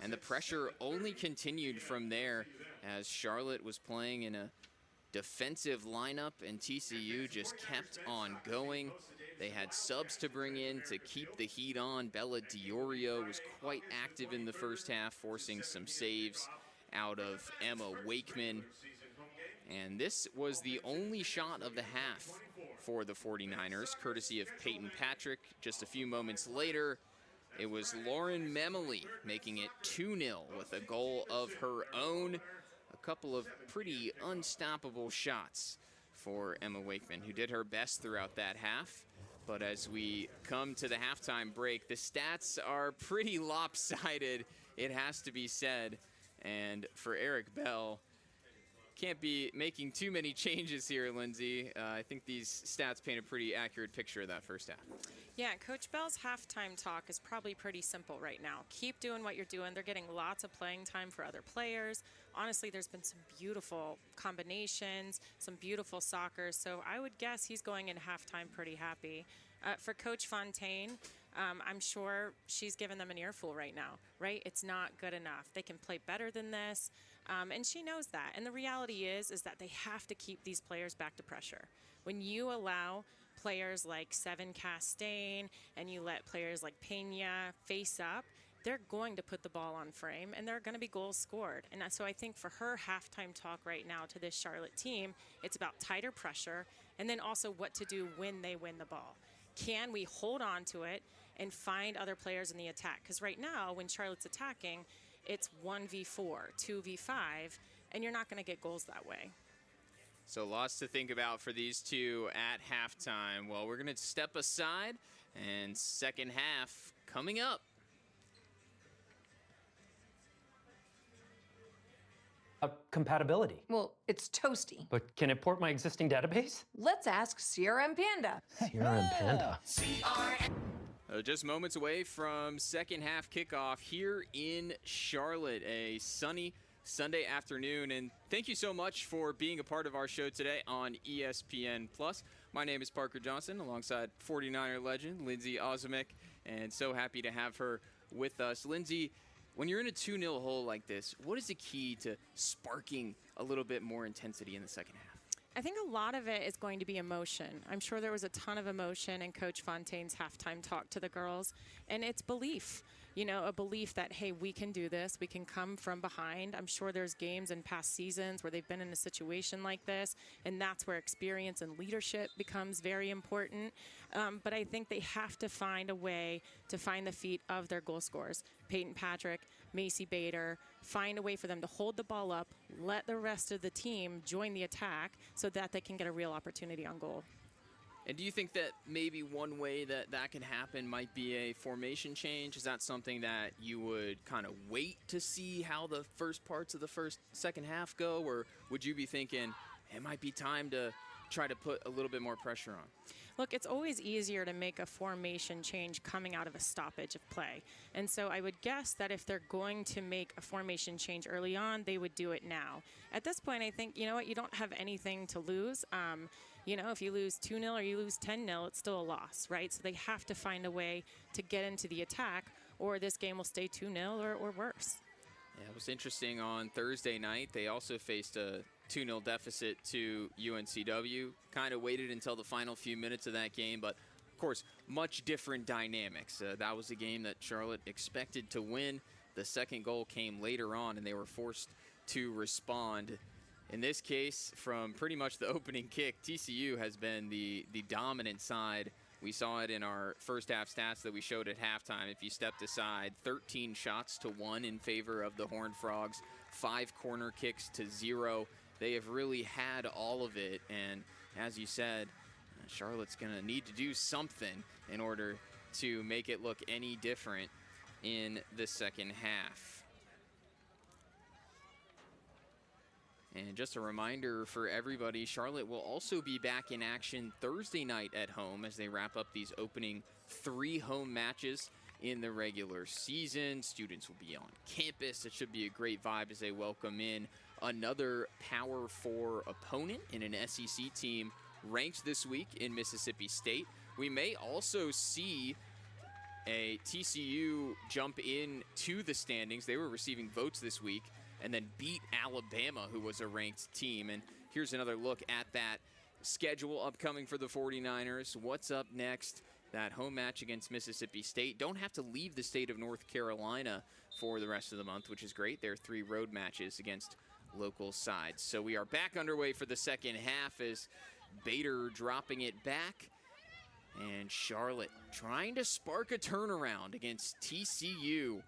and the pressure only continued from there as Charlotte was playing in a defensive lineup and TCU just kept on going. They had subs to bring in to keep the heat on. Bella Diorio was quite active in the first half, forcing some saves out of Emma Wakeman. And this was the only shot of the half for the 49ers, courtesy of Peyton Patrick. Just a few moments later, it was Lauren Memely making it 2-0 with a goal of her own. A couple of pretty unstoppable shots for Emma Wakeman, who did her best throughout that half. But as we come to the halftime break, the stats are pretty lopsided, it has to be said. And for Eric Bell, can't be making too many changes here, Lindsay. I think these stats paint a pretty accurate picture of that first half. Yeah, Coach Bell's halftime talk is probably pretty simple right now. Keep doing what you're doing. They're getting lots of playing time for other players. Honestly, there's been some beautiful combinations, some beautiful soccer. So I would guess he's going in halftime pretty happy. For Coach Fontaine, I'm sure she's given them an earful right now, right? It's not good enough. They can play better than this. And she knows that. And the reality is that they have to keep these players back to pressure. When you allow players like Seven Castaigne and you let players like Pena face up, they're going to put the ball on frame and there are going to be goals scored. And so I think for her halftime talk right now to this Charlotte team, it's about tighter pressure and then also what to do when they win the ball. Can we hold on to it and find other players in the attack? Because right now, when Charlotte's attacking, it's 1v4, 2v5, and you're not going to get goals that way. So lots to think about for these two at halftime. Well, we're going to step aside, and second half coming up. Compatibility. Well, it's toasty. But can it port my existing database? Let's ask CRM Panda. CRM Panda. Just moments away from second half kickoff here in Charlotte. A sunny Sunday afternoon, and thank you so much for being a part of our show today on ESPN+. My name is Parker Johnson, alongside 49er legend Lindsay Ozimick, and so happy to have her with us. Lindsay, when you're in a 2-0 hole like this, what is the key to sparking a little bit more intensity in the second half? I think a lot of it is going to be emotion. I'm sure there was a ton of emotion in Coach Fontaine's halftime talk to the girls, and it's belief. You know, a belief that, hey, we can do this. We can come from behind. I'm sure there's games in past seasons where they've been in a situation like this, and that's where experience and leadership becomes very important. But I think they have to find a way to find the feet of their goal scorers. Peyton Patrick, Macy Bader, find a way for them to hold the ball up, let the rest of the team join the attack so that they can get a real opportunity on goal. And do you think that maybe one way that that can happen might be a formation change? Is that something that you would kind of wait to see how the first parts of the second half go? Or would you be thinking it might be time to try to put a little bit more pressure on? Look, it's always easier to make a formation change coming out of a stoppage of play. And so I would guess that if they're going to make a formation change early on, they would do it now. At this point, I think, you know what, you don't have anything to lose. You know, if you lose 2-0 or you lose 10-0, it's still a loss, right? So they have to find a way to get into the attack, or this game will stay 2-0 or worse. Yeah, it was interesting on Thursday night. They also faced a 2-0 deficit to UNCW. Kind of waited until the final few minutes of that game, but of course, much different dynamics. That was a game that Charlotte expected to win. The second goal came later on, and they were forced to respond. In this case, from pretty much the opening kick, TCU has been the dominant side. We saw it in our first half stats that we showed at halftime. If you stepped aside, 13 shots to 1 in favor of the Horned Frogs, 5 corner kicks to 0. They have really had all of it, and as you said, Charlotte's going to need to do something in order to make it look any different in the second half. And just a reminder for everybody, Charlotte will also be back in action Thursday night at home as they wrap up these opening 3 home matches in the regular season. Students will be on campus. It should be a great vibe as they welcome in another Power 4 opponent in an SEC team ranked this week in Mississippi State. We may also see a TCU jump into the standings. They were receiving votes this week and then beat Alabama, who was a ranked team. And here's another look at that schedule upcoming for the 49ers. What's up next? That home match against Mississippi State. Don't have to leave the state of North Carolina for the rest of the month, which is great. There are 3 road matches against local sides. So we are back underway for the second half as Bader dropping it back. And Charlotte trying to spark a turnaround against TCU.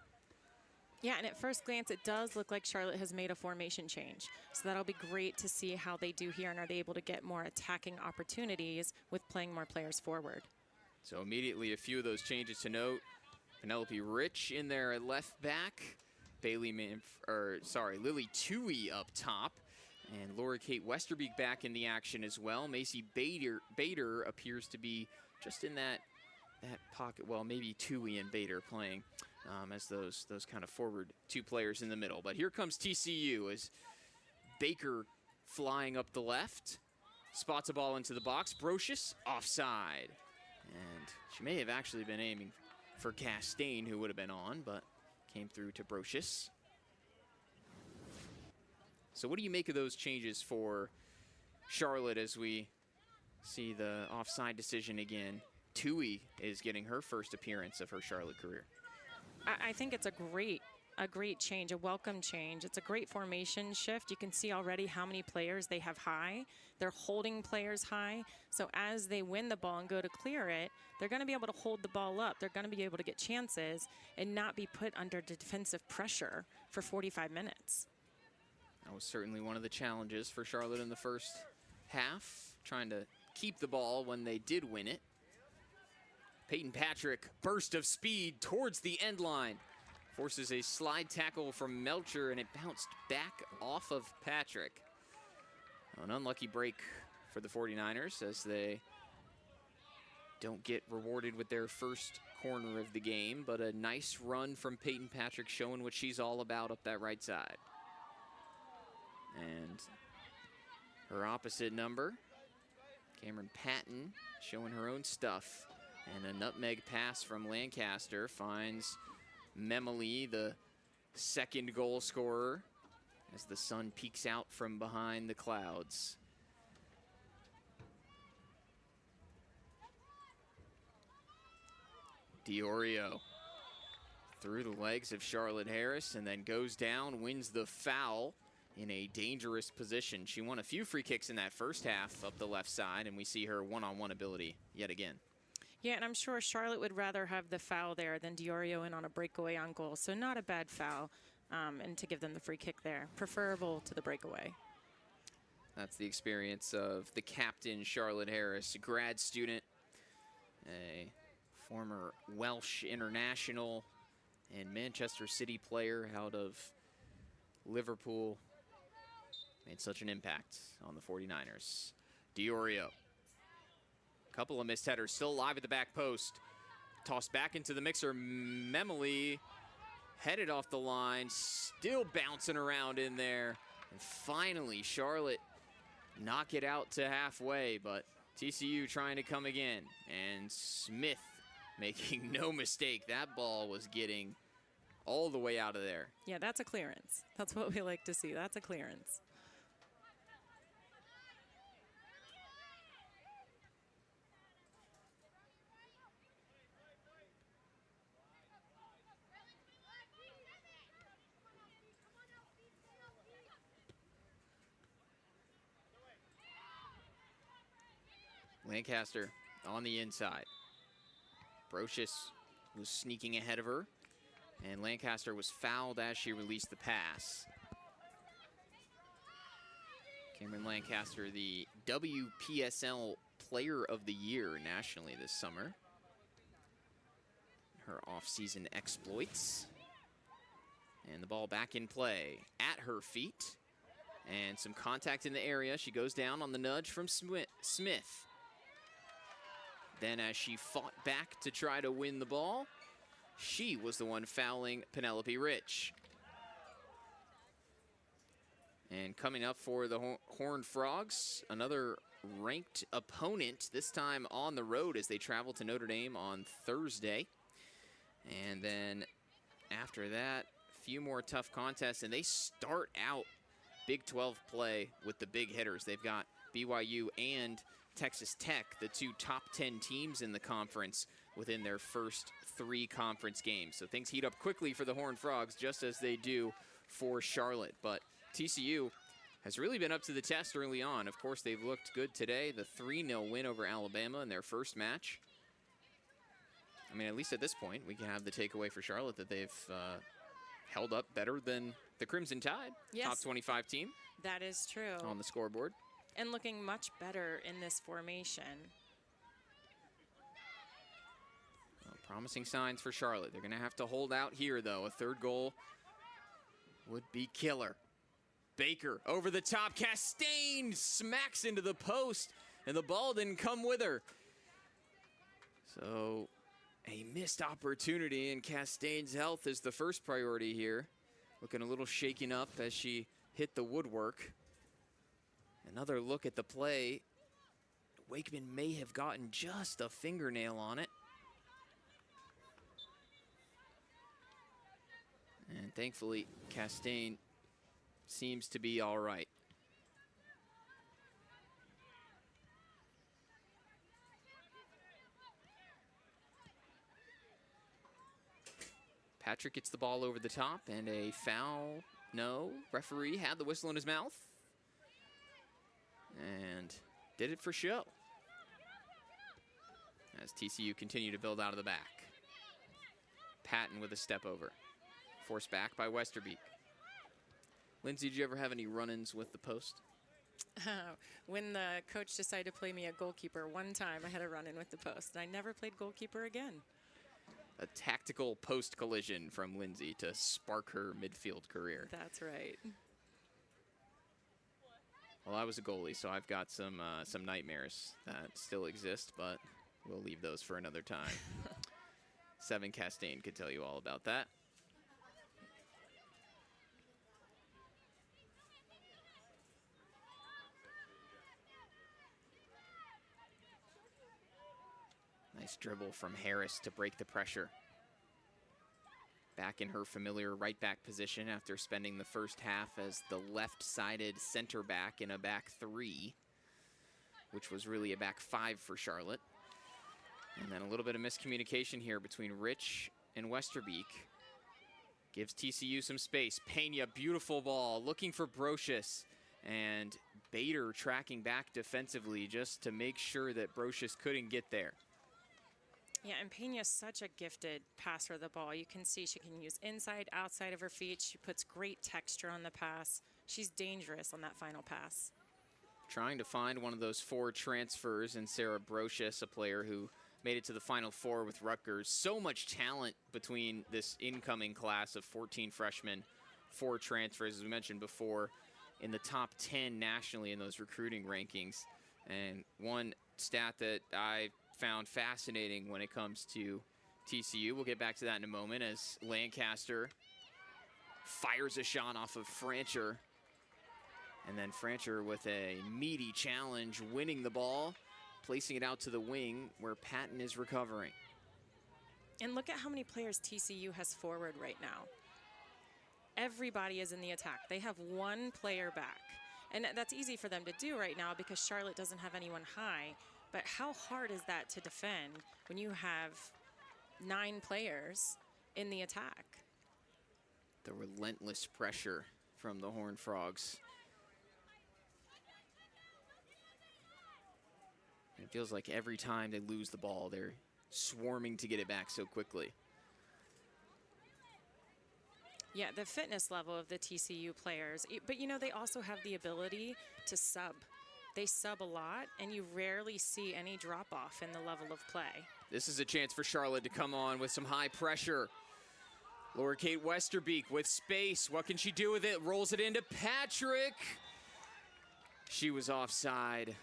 Yeah, and at first glance, it does look like Charlotte has made a formation change. So that'll be great to see how they do here, and are they able to get more attacking opportunities with playing more players forward. So immediately a few of those changes to note. Penelope Rich in there at left back. Lily Tui up top. And Laura Kate Westerbeek back in the action as well. Macy Bader appears to be just in that pocket. Well, maybe Tui and Bader playing as those kind of forward 2 players in the middle. But here comes TCU as Baker flying up the left. Spots a ball into the box. Brocious offside. And she may have actually been aiming for Castaigne, who would have been on, but came through to Brocious. So what do you make of those changes for Charlotte as we see the offside decision again? Tui is getting her first appearance of her Charlotte career. I think it's a great change, a welcome change. It's a great formation shift. You can see already how many players they have high. They're holding players high. So as they win the ball and go to clear it, they're going to be able to hold the ball up. They're going to be able to get chances and not be put under defensive pressure for 45 minutes. That was certainly one of the challenges for Charlotte in the first half, trying to keep the ball when they did win it. Peyton Patrick, burst of speed towards the end line. Forces a slide tackle from Melcher, and it bounced back off of Patrick. An unlucky break for the 49ers as they don't get rewarded with their first corner of the game, but a nice run from Peyton Patrick showing what she's all about up that right side. And her opposite number, Cameron Patton, showing her own stuff. And a nutmeg pass from Lancaster finds Memely, the second goal scorer, as the sun peeks out from behind the clouds. Diorio through the legs of Charlotte Harris and then goes down, wins the foul in a dangerous position. She won a few free kicks in that first half up the left side, and we see her one-on-one ability yet again. Yeah, and I'm sure Charlotte would rather have the foul there than Diorio in on a breakaway on goal. So not a bad foul, and to give them the free kick there. Preferable to the breakaway. That's the experience of the captain, Charlotte Harris, a grad student, a former Welsh international and Manchester City player out of Liverpool. Made such an impact on the 49ers. Diorio. Couple of missed headers, still alive at the back post. Tossed back into the mixer. Memely headed off the line, still bouncing around in there. And finally, Charlotte knock it out to halfway, but TCU trying to come again. And Smith making no mistake. That ball was getting all the way out of there. Yeah, that's a clearance. That's what we like to see. That's a clearance. Lancaster on the inside. Brocious was sneaking ahead of her, and Lancaster was fouled as she released the pass. Cameron Lancaster, the WPSL Player of the Year nationally this summer. Her off-season exploits. And the ball back in play at her feet. And some contact in the area. She goes down on the nudge from Smith. Then as she fought back to try to win the ball, she was the one fouling Penelope Rich. And coming up for the Horned Frogs, another ranked opponent, this time on the road as they travel to Notre Dame on Thursday. And then after that, a few more tough contests, and they start out Big 12 play with the big hitters. They've got BYU and Texas Tech, the two top 10 teams in the conference within their first 3 conference games. So things heat up quickly for the Horned Frogs, just as they do for Charlotte. But TCU has really been up to the test early on. Of course, they've looked good today. The 3-0 win over Alabama in their first match. I mean, at least at this point, we can have the takeaway for Charlotte that they've held up better than the Crimson Tide, yes, top 25 team. That is true. On the scoreboard. And looking much better in this formation. Well, promising signs for Charlotte. They're going to have to hold out here, though. A third goal would be killer. Baker over the top. Castaigne smacks into the post, and the ball didn't come with her. So a missed opportunity, and Castaigne's health is the first priority here. Looking a little shaken up as she hit the woodwork. Another look at the play. Wakeman may have gotten just a fingernail on it. And thankfully, Castaigne seems to be all right. Patrick gets the ball over the top, and a foul. No, referee had the whistle in his mouth and did it for show. As TCU continue to build out of the back. Patton with a step over. Forced back by Westerbeek. Lindsay, did you ever have any run-ins with the post? When the coach decided to play me a goalkeeper, one time I had a run-in with the post, and I never played goalkeeper again. A tactical post collision from Lindsay to spark her midfield career. That's right. Well, I was a goalie, so I've got some nightmares that still exist, but we'll leave those for another time. Seven Castaigne could tell you all about that. Nice dribble from Harris to break the pressure. Back in her familiar right back position after spending the first half as the left-sided center back in a back three, which was really a back five for Charlotte. And then a little bit of miscommunication here between Rich and Westerbeek. Gives TCU some space. Pena, beautiful ball, looking for Brocious. And Bader tracking back defensively just to make sure that Brocious couldn't get there. Yeah, and Pena's such a gifted passer of the ball. You can see she can use inside, outside of her feet. She puts great texture on the pass. She's dangerous on that final pass. Trying to find one of those four transfers in Sarah Brocious, a player who made it to the Final Four with Rutgers. So much talent between this incoming class of 14 freshmen, 4 transfers, as we mentioned before, in the top 10 nationally in those recruiting rankings. And one stat that I found fascinating when it comes to TCU, we'll get back to that in a moment, as Lancaster fires a shot off of Francher. And then Francher with a meaty challenge, winning the ball, placing it out to the wing where Patton is recovering. And look at how many players TCU has forward right now. Everybody is in the attack. They have one player back. And that's easy for them to do right now because Charlotte doesn't have anyone high. But how hard is that to defend when you have 9 players in the attack? The relentless pressure from the Horned Frogs. It feels like every time they lose the ball, they're swarming to get it back so quickly. Yeah, the fitness level of the TCU players, but you know, they also have the ability to sub. They sub a lot, and you rarely see any drop-off in the level of play. This is a chance for Charlotte to come on with some high pressure. Laura Kate Westerbeek with space. What can she do with it? Rolls it into Patrick. She was offside,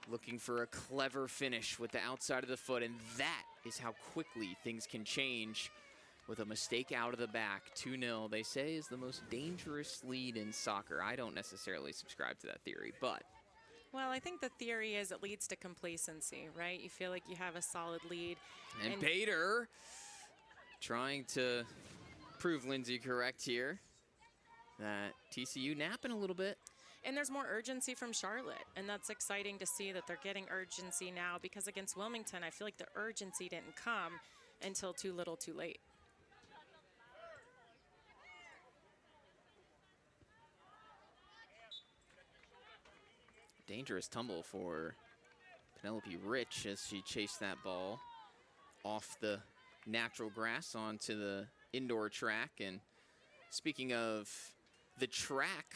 looking for a clever finish with the outside of the foot, and that is how quickly things can change with a mistake out of the back. 2-0, they say, is the most dangerous lead in soccer. I don't necessarily subscribe to that theory, but... Well, I think the theory is it leads to complacency, right? You feel like you have a solid lead. And Bader trying to prove Lindsay correct here, that TCU napping a little bit. And there's more urgency from Charlotte, and that's exciting to see that they're getting urgency now, because against Wilmington, I feel like the urgency didn't come until too little too late. Dangerous tumble for Penelope Rich as she chased that ball off the natural grass onto the indoor track. And speaking of the track,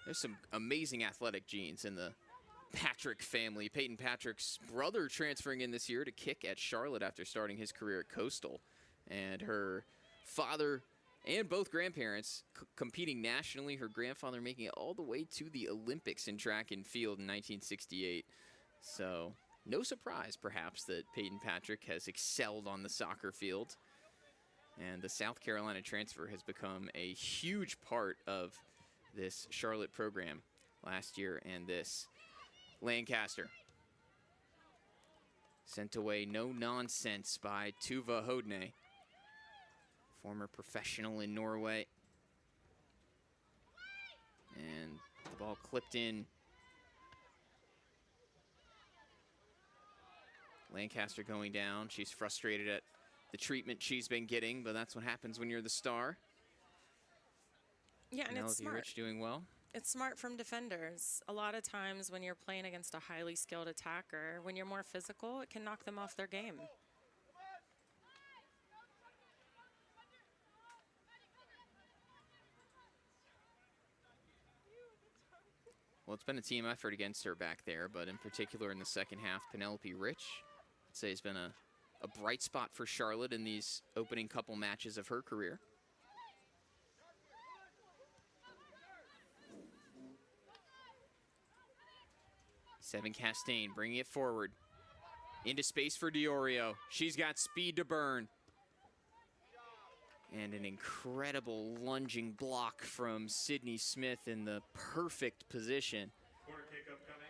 there's some amazing athletic genes in the Patrick family. Peyton Patrick's brother transferring in this year to kick at Charlotte after starting his career at Coastal. And her father and both grandparents competing nationally. Her grandfather making it all the way to the Olympics in track and field in 1968. So no surprise, perhaps, that Peyton Patrick has excelled on the soccer field. And the South Carolina transfer has become a huge part of this Charlotte program last year and this. Lancaster sent away no nonsense by Tuva Hodne, former professional in Norway. And the ball clipped in. Lancaster going down. She's frustrated at the treatment she's been getting, but that's what happens when you're the star. Yeah, and it's Penelope smart. Rich doing well. It's smart from defenders. A lot of times when you're playing against a highly skilled attacker, when you're more physical, it can knock them off their game. Well, it's been a team effort against her back there, but in particular in the second half, Penelope Rich, I'd say, has been a bright spot for Charlotte in these opening couple matches of her career. Seven Castaigne bringing it forward. Into space for Diorio. She's got speed to burn. And an incredible lunging block from Sydney Smith in the perfect position, Corner kick upcoming.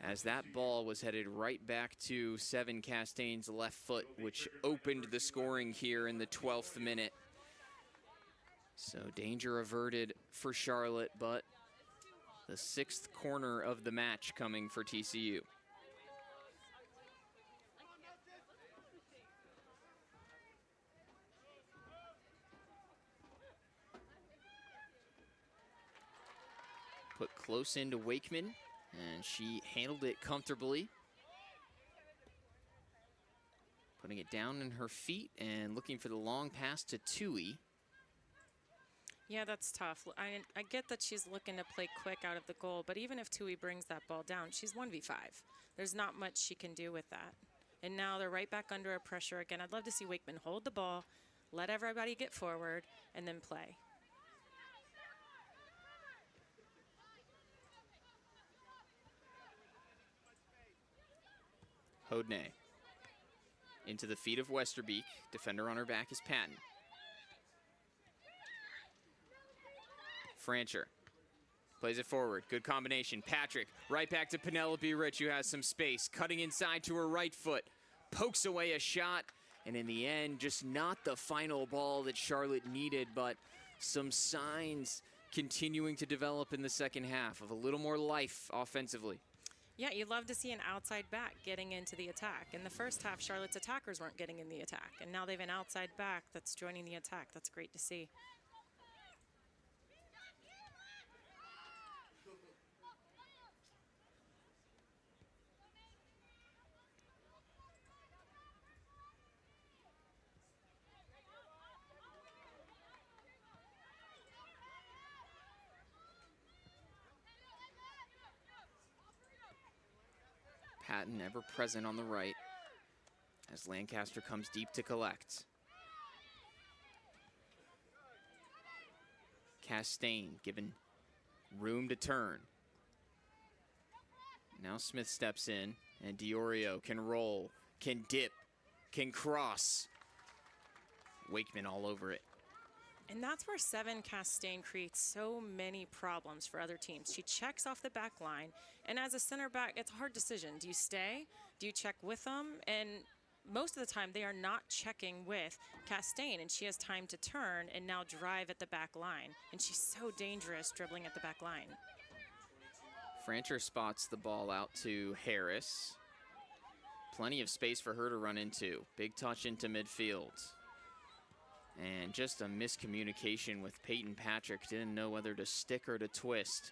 as that ball was headed right back to Seven Castaigne's left foot, which opened the scoring here in the 12th minute. So danger averted for Charlotte, but the 6th corner of the match coming for TCU. Put close into Wakeman, and she handled it comfortably. Putting it down in her feet and looking for the long pass to Tui. Yeah, that's tough. I get that she's looking to play quick out of the goal, but even if Tui brings that ball down, she's 1v5. There's not much she can do with that. And now they're right back under pressure again. I'd love to see Wakeman hold the ball, let everybody get forward, and then play. Hodney into the feet of Westerbeek. Defender on her back is Patton. Francher plays it forward. Good combination. Patrick right back to Penelope Rich, who has some space. Cutting inside to her right foot. Pokes away a shot. And in the end, just not the final ball that Charlotte needed, but some signs continuing to develop in the second half of a little more life offensively. Yeah, you'd love to see an outside back getting into the attack. In the first half, Charlotte's attackers weren't getting in the attack, and now they've an outside back that's joining the attack. That's great to see. Patton ever present on the right as Lancaster comes deep to collect. Castaigne given room to turn. Now Smith steps in, and Diorio can roll, can dip, can cross. Wakeman all over it. And that's where Seven Castaigne creates so many problems for other teams. She checks off the back line, and as a center back, it's a hard decision. Do you stay? Do you check with them? And most of the time, they are not checking with Castaigne, and she has time to turn and now drive at the back line. And she's so dangerous dribbling at the back line. Francher spots the ball out to Harris. Plenty of space for her to run into. Big touch into midfield. And just a miscommunication with Peyton Patrick. Didn't know whether to stick or to twist.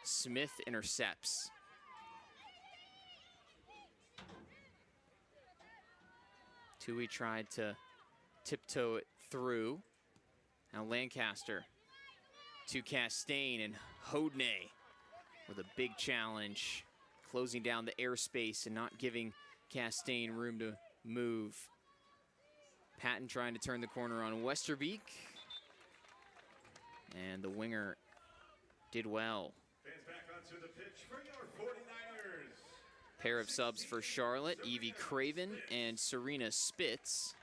Smith intercepts. Tui tried to tiptoe it through. Now Lancaster to Castaigne, and Hodney with a big challenge. Closing down the airspace and not giving Castaigne room to move. Patton trying to turn the corner on Westerbeek. And the winger did well. Fans back onto the pitch for your 49ers. Pair of subs for Charlotte, Evie Craven and Serena Spitz.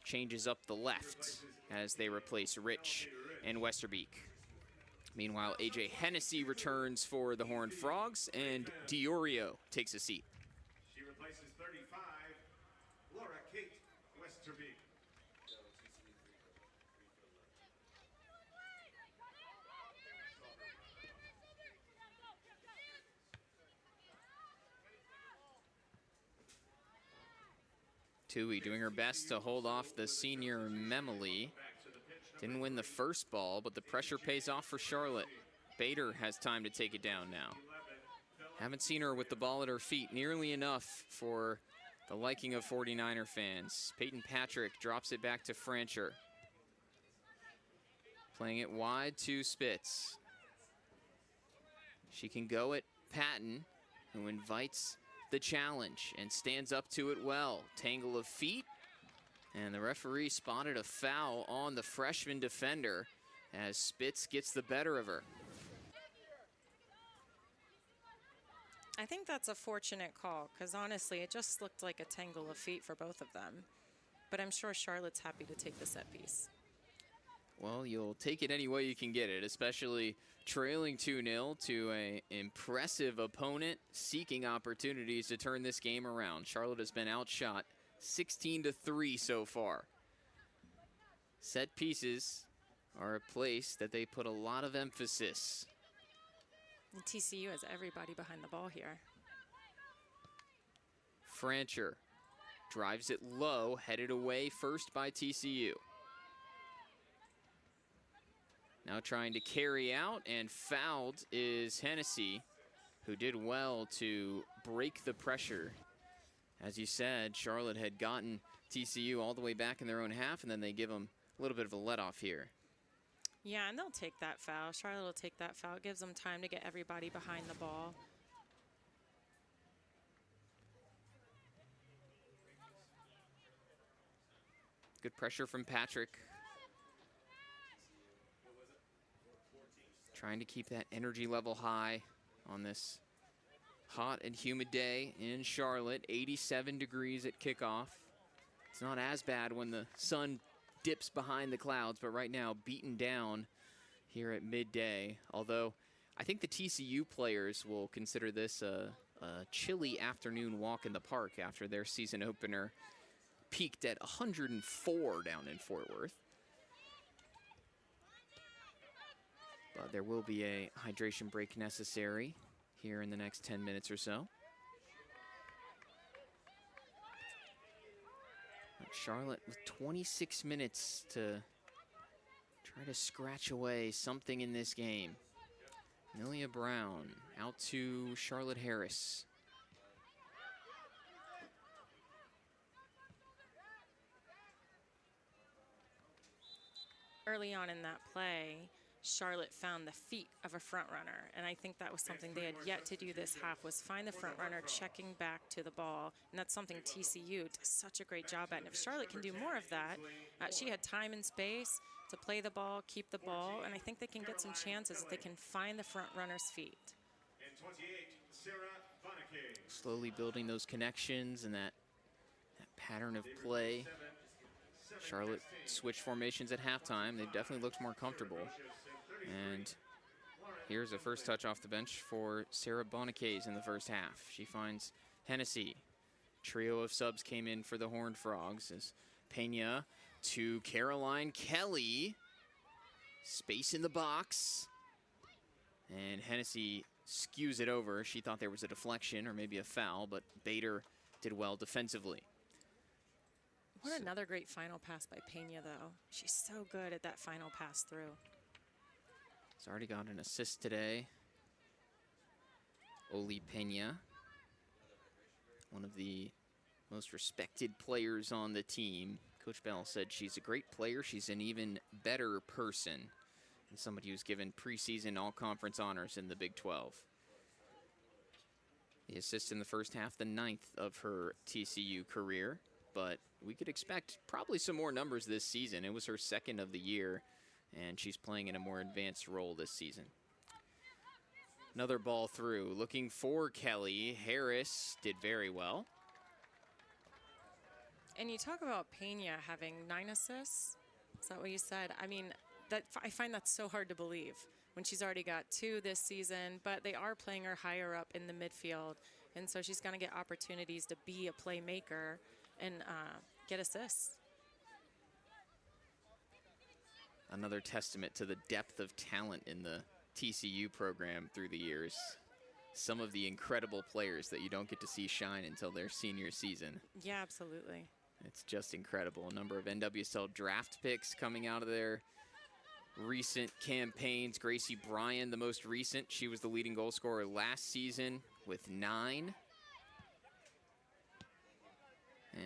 Changes up the left as they replace Rich and Westerbeek. Meanwhile, AJ Hennessy returns for the Horned Frogs, and Diorio takes a seat. She replaces 35, Laura Kate Westerbeek. Tui doing her best to hold off the senior Memoli. Didn't win the first ball, but the pressure pays off for Charlotte. Bader has time to take it down now. Haven't seen her with the ball at her feet nearly enough for the liking of 49er fans. Peyton Patrick drops it back to Francher. Playing it wide to Spitz. She can go at Patton, who invites the challenge and stands up to it well. Tangle of feet, and the referee spotted a foul on the freshman defender as Spitz gets the better of her. I think that's a fortunate call, because honestly, it just looked like a tangle of feet for both of them. But I'm sure Charlotte's happy to take the set piece. Well, you'll take it any way you can get it, especially trailing 2-0 to an impressive opponent seeking opportunities to turn this game around. Charlotte has been outshot 16-3 so far. Set pieces are a place that they put a lot of emphasis. And TCU has everybody behind the ball here. Francher drives it low, headed away first by TCU. Now trying to carry out, and fouled is Hennessy, who did well to break the pressure. As you said, Charlotte had gotten TCU all the way back in their own half, and then they give them a little bit of a let-off here. Yeah, and they'll take that foul. Charlotte will take that foul. It gives them time to get everybody behind the ball. Good pressure from Patrick. Trying to keep that energy level high on this hot and humid day in Charlotte. 87 degrees at kickoff. It's not as bad when the sun dips behind the clouds, but right now beaten down here at midday. Although I think the TCU players will consider this a chilly afternoon walk in the park after their season opener peaked at 104 down in Fort Worth. But there will be a hydration break necessary here in the next 10 minutes or so. Charlotte with 26 minutes to try to scratch away something in this game. Amelia Brown out to Charlotte Harris. Early on in that play, Charlotte found the feet of a front runner, and I think that was something they had yet to do this half, was find the front runner checking back to the ball, and that's something TCU does such a great job at. And if Charlotte can do more of that, she had time and space to play the ball, keep the ball, and I think they can get some chances if they can find the front runner's feet. Slowly building those connections and that pattern of play. Charlotte switched formations at halftime. They've definitely looked more comfortable. And here's a first touch off the bench for Sarah Bonicays in the first half. She finds Hennessy. Trio of subs came in for the Horned Frogs as Pena to Caroline Kelly. Space in the box. And Hennessy skews it over. She thought there was a deflection or maybe a foul, but Bader did well defensively. What another great final pass by Pena, though. She's so good at that final pass through. He's already got an assist today. Oli Pena, one of the most respected players on the team. Coach Bell said she's a great player. She's an even better person, and somebody who's given preseason all-conference honors in the Big 12. The assist in the first half, the 9th of her TCU career, but we could expect probably some more numbers this season. It was her second of the year, and she's playing in a more advanced role this season. Another ball through, looking for Kelly. Harris did very well. And you talk about Pena having 9 assists. Is that what you said? I mean, I find that so hard to believe when she's already got 2 this season, but they are playing her higher up in the midfield, and so she's going to get opportunities to be a playmaker and get assists. Another testament to the depth of talent in the TCU program through the years. Some of the incredible players that you don't get to see shine until their senior season. Yeah, absolutely. It's just incredible. A number of NWSL draft picks coming out of their recent campaigns. Gracie Bryan, the most recent. She was the leading goal scorer last season with 9.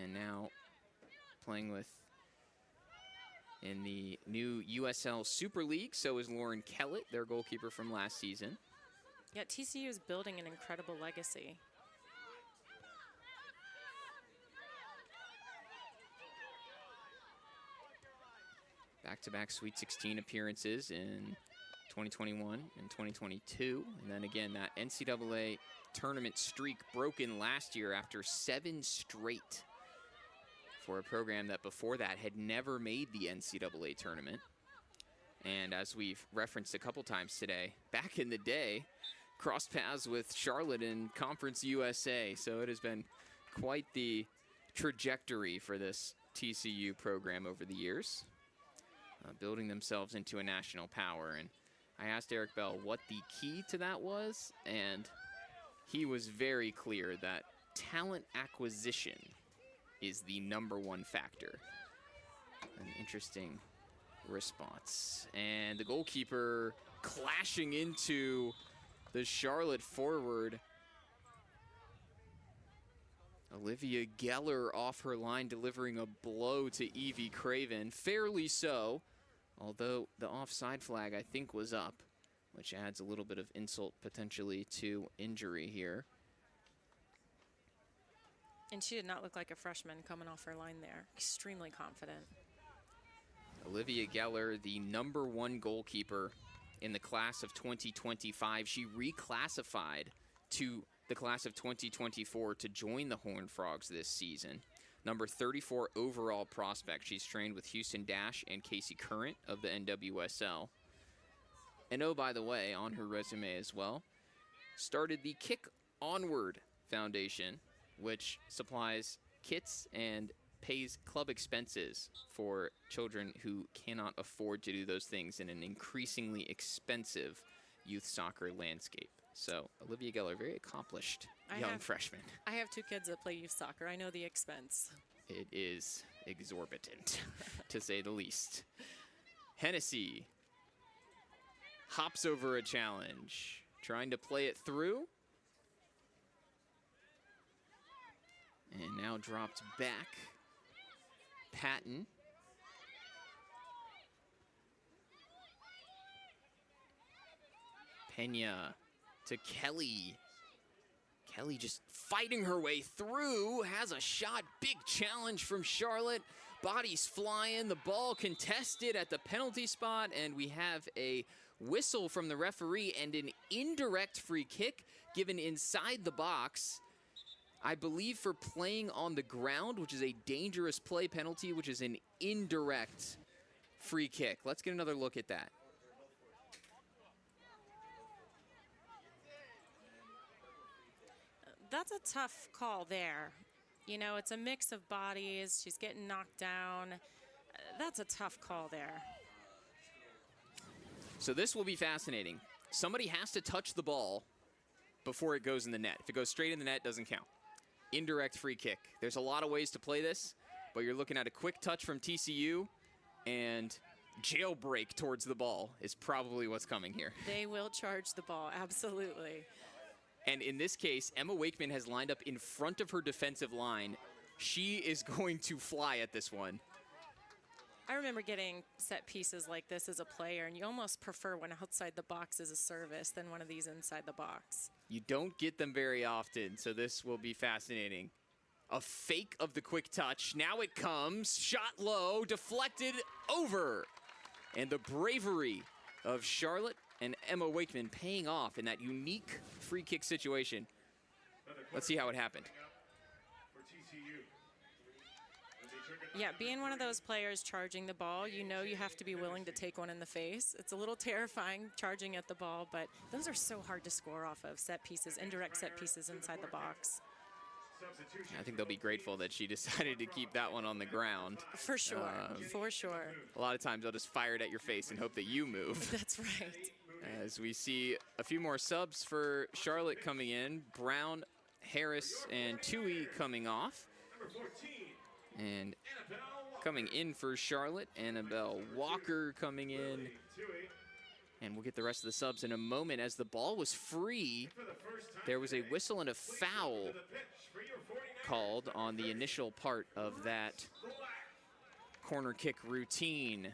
And now playing with in the new USL Super League. So is Lauren Kellett, their goalkeeper from last season. Yeah, TCU is building an incredible legacy. Back-to-back Sweet 16 appearances in 2021 and 2022. And then again, that NCAA tournament streak broken last year after 7 straight for a program that before that had never made the NCAA tournament. And as we've referenced a couple times today, back in the day, crossed paths with Charlotte in Conference USA. So it has been quite the trajectory for this TCU program over the years, building themselves into a national power. And I asked Eric Bell what the key to that was, and he was very clear that talent acquisition is the #1 factor. An interesting response. And the goalkeeper clashing into the Charlotte forward. Olivia Geller off her line, delivering a blow to Evie Craven. Fairly so, although the offside flag, I think, was up, which adds a little bit of insult potentially to injury here. And she did not look like a freshman coming off her line there. Extremely confident. Olivia Geller, the #1 goalkeeper in the class of 2025. She reclassified to the class of 2024 to join the Horned Frogs this season. Number 34 overall prospect. She's trained with Houston Dash and Casey Current of the NWSL. And oh, by the way, on her resume as well, started the Kick Onward Foundation, which supplies kits and pays club expenses for children who cannot afford to do those things in an increasingly expensive youth soccer landscape. So Olivia Geller, very accomplished young freshman. I have 2 kids that play youth soccer. I know the expense. It is exorbitant, to say the least. Hennessy hops over a challenge, trying to play it through. And now dropped back. Patton. Pena to Kelly. Kelly just fighting her way through, has a shot, big challenge from Charlotte. Bodies flying, the ball contested at the penalty spot, and we have a whistle from the referee and an indirect free kick given inside the box, I believe for playing on the ground, which is a dangerous play penalty, which is an indirect free kick. Let's get another look at that. That's a tough call there. You know, it's a mix of bodies. She's getting knocked down. That's a tough call there. So this will be fascinating. Somebody has to touch the ball before it goes in the net. If it goes straight in the net, it doesn't count. Indirect free kick. There's a lot of ways to play this, but you're looking at a quick touch from TCU, and jailbreak towards the ball is probably what's coming here. They will charge the ball, absolutely. And in this case, Emma Wakeman has lined up in front of her defensive line. She is going to fly at this one. I remember getting set pieces like this as a player, and you almost prefer one outside the box as a service than one of these inside the box. You don't get them very often, so this will be fascinating. A fake of the quick touch. Now it comes. Shot low, deflected over. And the bravery of Charlotte and Emma Wakeman paying off in that unique free kick situation. Let's see how it happened. Yeah, being one of those players charging the ball, you know you have to be willing to take one in the face. It's a little terrifying charging at the ball, but those are so hard to score off of, set pieces, indirect set pieces inside the box. I think they'll be grateful that she decided to keep that one on the ground. For sure, for sure. A lot of times they'll just fire it at your face and hope that you move. That's right. As we see a few more subs for Charlotte coming in. Brown, Harris, and Tui coming off. And coming in for Charlotte, Annabelle Walker coming in. And we'll get the rest of the subs in a moment. As the ball was free, there was a whistle and a foul called on the initial part of that corner kick routine.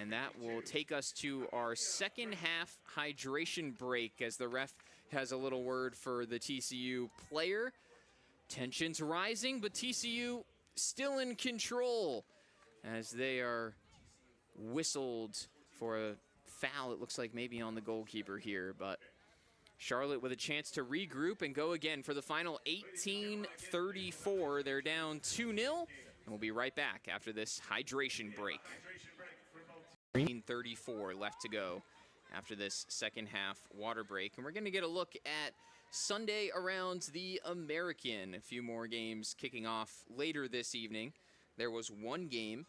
And that will take us to our second half hydration break as the ref has a little word for the TCU player. Tensions rising, but TCU still in control as they are whistled for a foul. It looks like maybe on the goalkeeper here, but Charlotte with a chance to regroup and go again for the final 18:34. They're down 2-0, and we'll be right back after this hydration break. 18:34 left to go after this second half water break, and we're going to get a look at Sunday around the American. A few more games kicking off later this evening. There was one game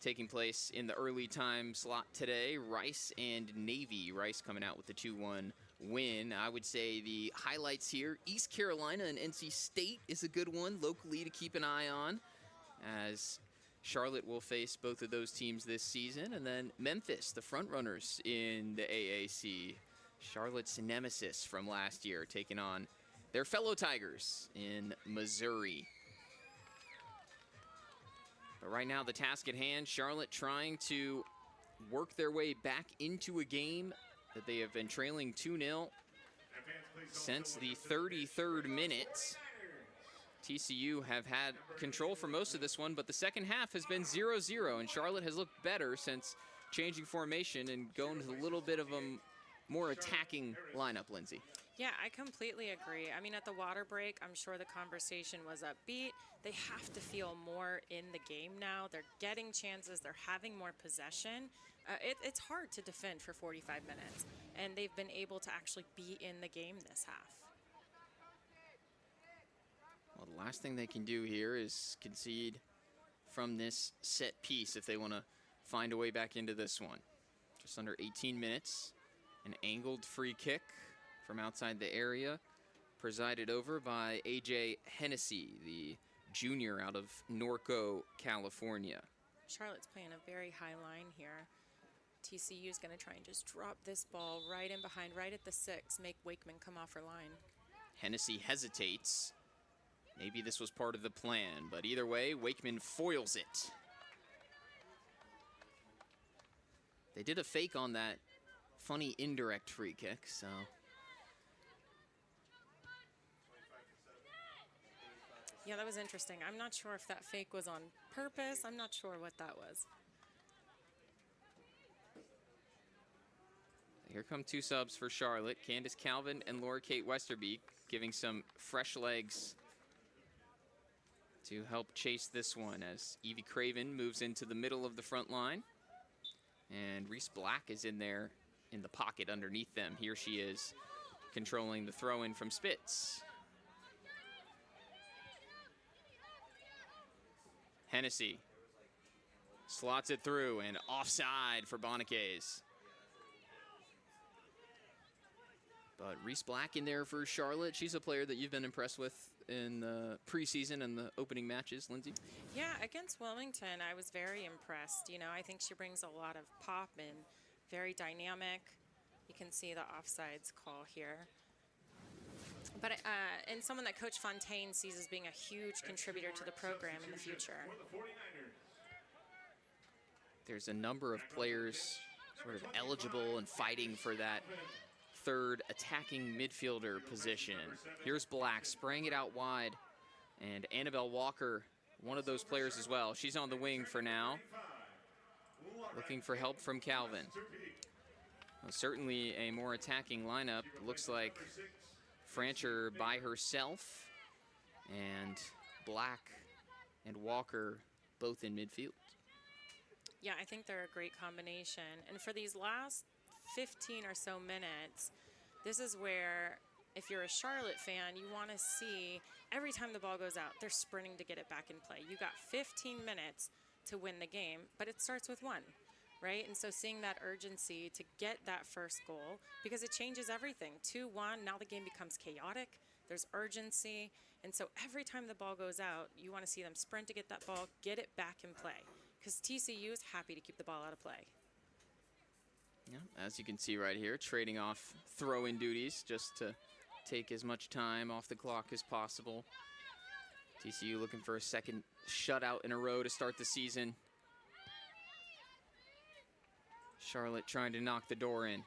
taking place in the early time slot today, Rice and Navy. Rice coming out with the 2-1 win. I would say the highlights here, East Carolina and NC State is a good one locally to keep an eye on, as Charlotte will face both of those teams this season. And then Memphis, the frontrunners in the AAC. Charlotte's nemesis from last year, taking on their fellow Tigers in Missouri. But right now, the task at hand, Charlotte trying to work their way back into a game that they have been trailing 2-0 since the 33rd minute. TCU have had control for most of this one, but the second half has been 0-0, and Charlotte has looked better since changing formation and going with a little bit of a more attacking lineup, Lindsay. Yeah, I completely agree. I mean, at the water break, I'm sure the conversation was upbeat. They have to feel more in the game now. They're getting chances. They're having more possession. It's hard to defend for 45 minutes, and they've been able to actually be in the game this half. Well, the last thing they can do here is concede from this set piece if they want to find a way back into this one. Just under 18 minutes. An angled free kick from outside the area, presided over by A.J. Hennessy, the junior out of Norco, California. Charlotte's playing a very high line here. TCU is going to try and just drop this ball right in behind, right at the 6, make Wakeman come off her line. Hennessy hesitates. Maybe this was part of the plan, but either way, Wakeman foils it. They did a fake on that funny indirect free kick, so. Yeah, that was interesting. I'm not sure if that fake was on purpose. I'm not sure what that was. Here come two subs for Charlotte, Candace Calvin and Laura Kate Westerby, giving some fresh legs to help chase this one as Evie Craven moves into the middle of the front line. And Reese Black is in there in the pocket underneath them. Here she is controlling the throw-in from Spitz. Hennessy slots it through and offside for Bonicaes. But Reese Black in there for Charlotte. She's a player that you've been impressed with in the preseason and the opening matches, Lindsay. Yeah, against Wilmington, I was very impressed. You know, I think she brings a lot of pop and very dynamic. You can see the offsides call here. But and someone that Coach Fontaine sees as being a huge contributor to the program in the future. There's a number of players sort of eligible and fighting for that third attacking midfielder position. Here's Black spraying it out wide, and Annabelle Walker, one of those players as well. She's on the wing for now, looking for help from Calvin. Well, certainly a more attacking lineup. Looks like Francher by herself, and Black and Walker both in midfield. Yeah, I think they're a great combination. And for these last 15 or so minutes, this is where, if you're a Charlotte fan, you want to see every time the ball goes out, they're sprinting to get it back in play. You got 15 minutes to win the game, but it starts with one, right? And so seeing that urgency to get that first goal, because it changes everything. 2-1, now the game becomes chaotic. There's urgency. And so every time the ball goes out, you want to see them sprint to get that ball, get it back in play. Because TCU is happy to keep the ball out of play. Yeah, as you can see right here, trading off throw-in duties just to take as much time off the clock as possible. TCU looking for a second shutout in a row to start the season. Charlotte trying to knock the door in.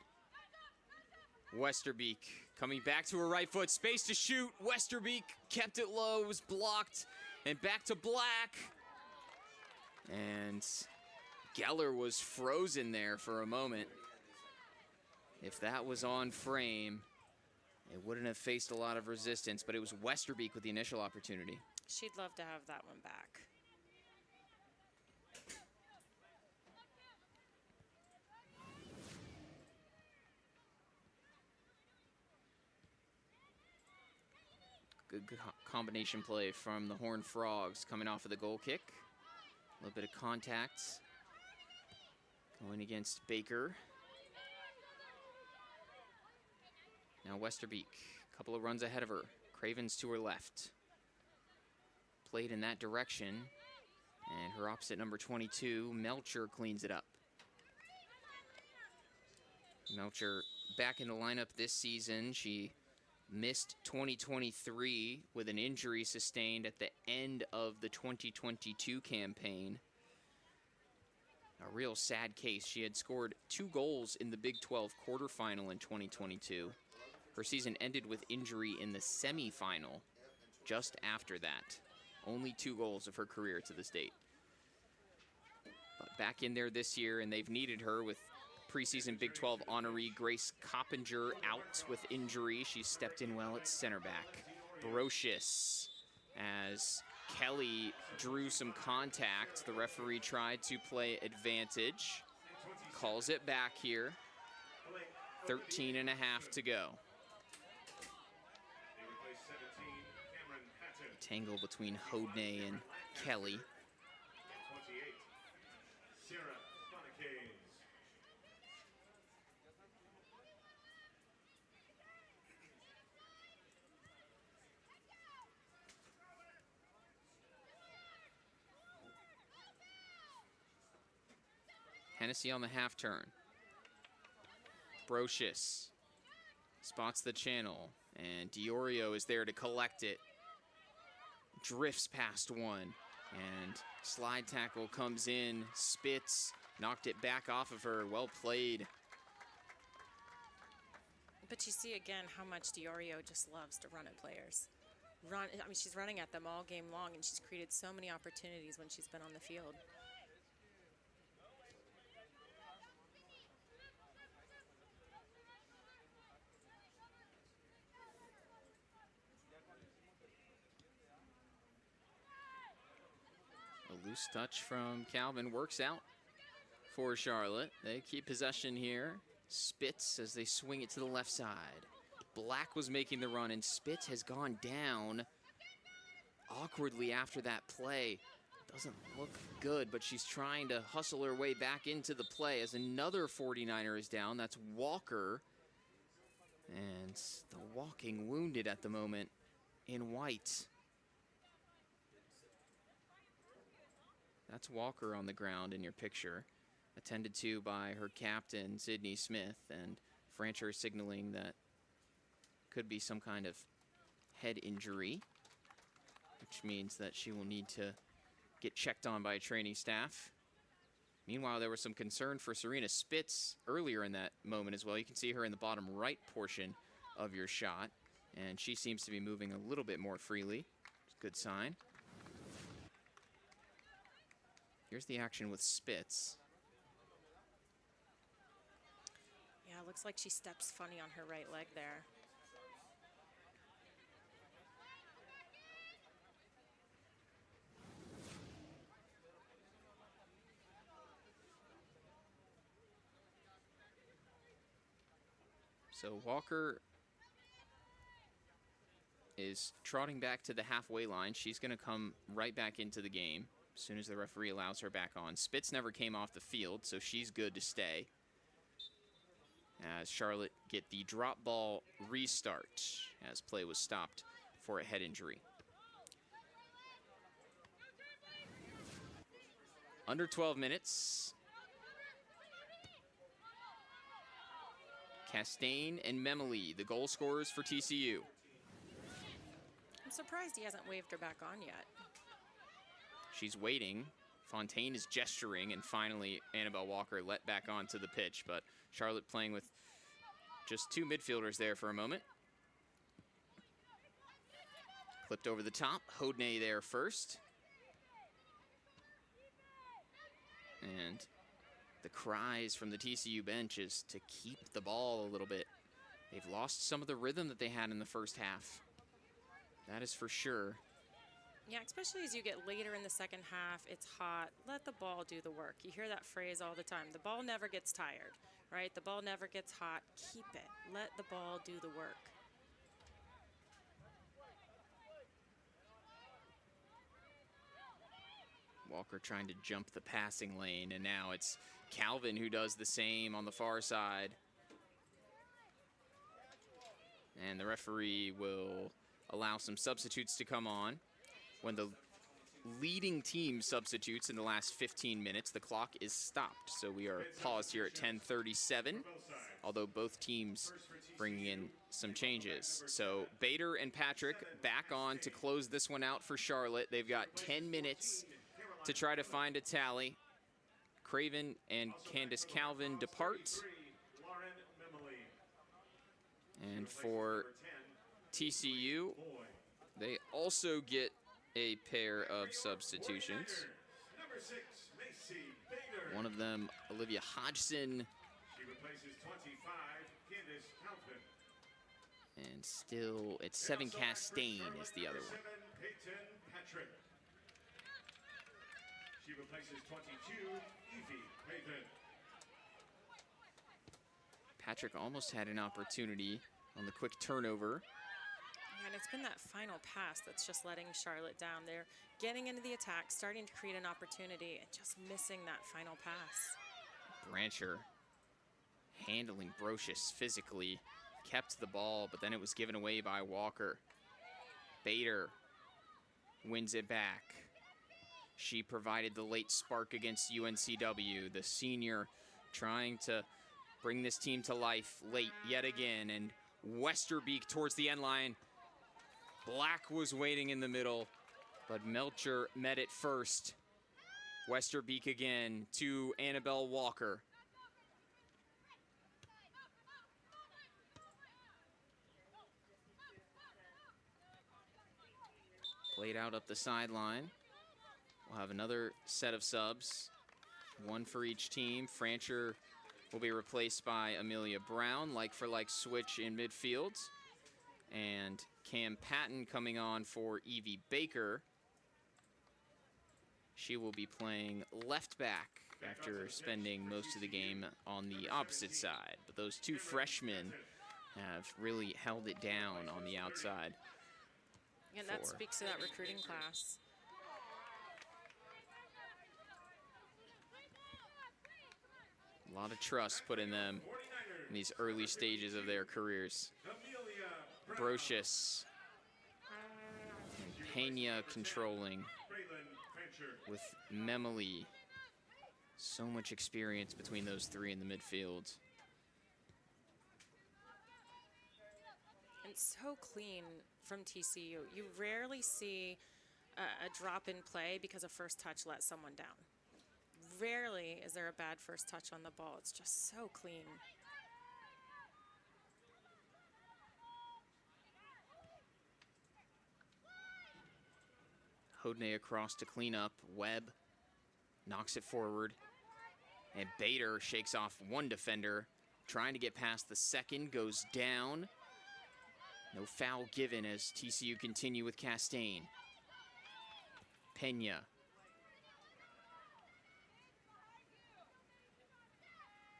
Westerbeek coming back to her right foot, space to shoot. Westerbeek kept it low, was blocked, and back to Black. And Geller was frozen there for a moment. If that was on frame, it wouldn't have faced a lot of resistance, but it was Westerbeek with the initial opportunity. She'd love to have that one back. Good combination play from the Horned Frogs coming off of the goal kick. A little bit of contact going against Baker. Now Westerbeek, a couple of runs ahead of her. Cravens to her left. Played in that direction. And her opposite number 22, Melcher, cleans it up. Melcher back in the lineup this season. She missed 2023 with an injury sustained at the end of the 2022 campaign. A real sad case. She had scored 2 goals in the Big 12 quarterfinal in 2022. Her season ended with injury in the semifinal just after that. Only 2 goals of her career to this date. But back in there this year, and they've needed her with preseason Big 12 honoree Grace Coppinger out with injury. She stepped in well at center back. Brocious, as Kelly drew some contact. The referee tried to play advantage. Calls it back here. 13 and a half to go. Tangle between Hodney and Kelly. Hennessy on the half turn. Brocious spots the channel, and Diorio is there to collect it. Drifts past one, and slide tackle comes in. Spitz knocked it back off of her. Well played. But you see again how much Diorio just loves to run at players. I mean, she's running at them all game long, and she's created so many opportunities when she's been on the field. A loose touch from Calvin works out for Charlotte. They keep possession here. Spitz as they swing it to the left side. Black was making the run, and Spitz has gone down awkwardly after that play. Doesn't look good, but she's trying to hustle her way back into the play as another 49er is down. That's Walker. And the walking wounded at the moment in white. That's Walker on the ground in your picture, attended to by her captain, Sydney Smith, and Francher signaling that could be some kind of head injury, which means that she will need to get checked on by training staff. Meanwhile, there was some concern for Serena Spitz earlier in that moment as well. You can see her in the bottom right portion of your shot, and she seems to be moving a little bit more freely. It's a good sign. Here's the action with Spitz. Yeah, it looks like she steps funny on her right leg there. So Walker is trotting back to the halfway line. She's going to come right back into the game as soon as the referee allows her back on. Spitz never came off the field, so she's good to stay. as Charlotte get the drop ball restart as play was stopped for a head injury. Under 12 minutes. Castaigne and Memeli, the goal scorers for TCU. I'm surprised he hasn't waved her back on yet. She's waiting. Fontaine is gesturing, and finally Annabelle Walker let back onto the pitch, but Charlotte playing with just two midfielders there for a moment. Clipped over the top, Hodney there first. And the cries from the TCU bench is to keep the ball a little bit. They've lost some of the rhythm that they had in the first half. That is for sure. Yeah, especially as you get later in the second half, it's hot. Let the ball do the work. You hear that phrase all the time. The ball never gets tired, right? The ball never gets hot. Keep it. Let the ball do the work. Walker trying to jump the passing lane, and now it's Calvin who does the same on the far side. And the referee will allow some substitutes to come on. When the leading team substitutes in the last 15 minutes, the clock is stopped. So we are paused here at 10:37, although both teams bringing in some changes. So Bader and Patrick back on to close this one out for Charlotte. They've got 10 minutes to try to find a tally. Craven and Candace Calvin depart. And for TCU, they also get a pair of substitutions. One of them, Olivia Hodgson. She replaces 25, Candace Calvin. And still, it's Seven Castaigne is the other one. 7, Peyton Patrick. She replaces 22, Evie Peyton. Patrick almost had an opportunity on the quick turnover. And it's been that final pass that's just letting Charlotte down. They're getting into the attack, starting to create an opportunity, and just missing that final pass. Brancher handling Brocious physically, kept the ball, but then it was given away by Walker. Bader wins it back. She provided the late spark against UNCW, the senior trying to bring this team to life late yet again, and Westerbeek towards the end line. Black was waiting in the middle, but Melcher met it first. Westerbeek again to Annabelle Walker. Played out up the sideline. We'll have another set of subs, one for each team. Francher will be replaced by Amelia Brown, like for like switch in midfield. And Cam Patton coming on for Evie Baker. She will be playing left back after spending most of the game on the opposite side. But those two freshmen have really held it down on the outside. And that speaks to that recruiting class. A lot of trust put in them in these early stages of their careers. Brocious and Pena controlling with Memeli. So much experience between those three in the midfield. And so clean from TCU. You rarely see a drop in play because a first touch let someone down. Rarely is there a bad first touch on the ball. It's just so clean. Hodney across to clean up. Webb knocks it forward. And Bader shakes off one defender. Trying to get past the second. Goes down. No foul given as TCU continue with Castaigne. Pena.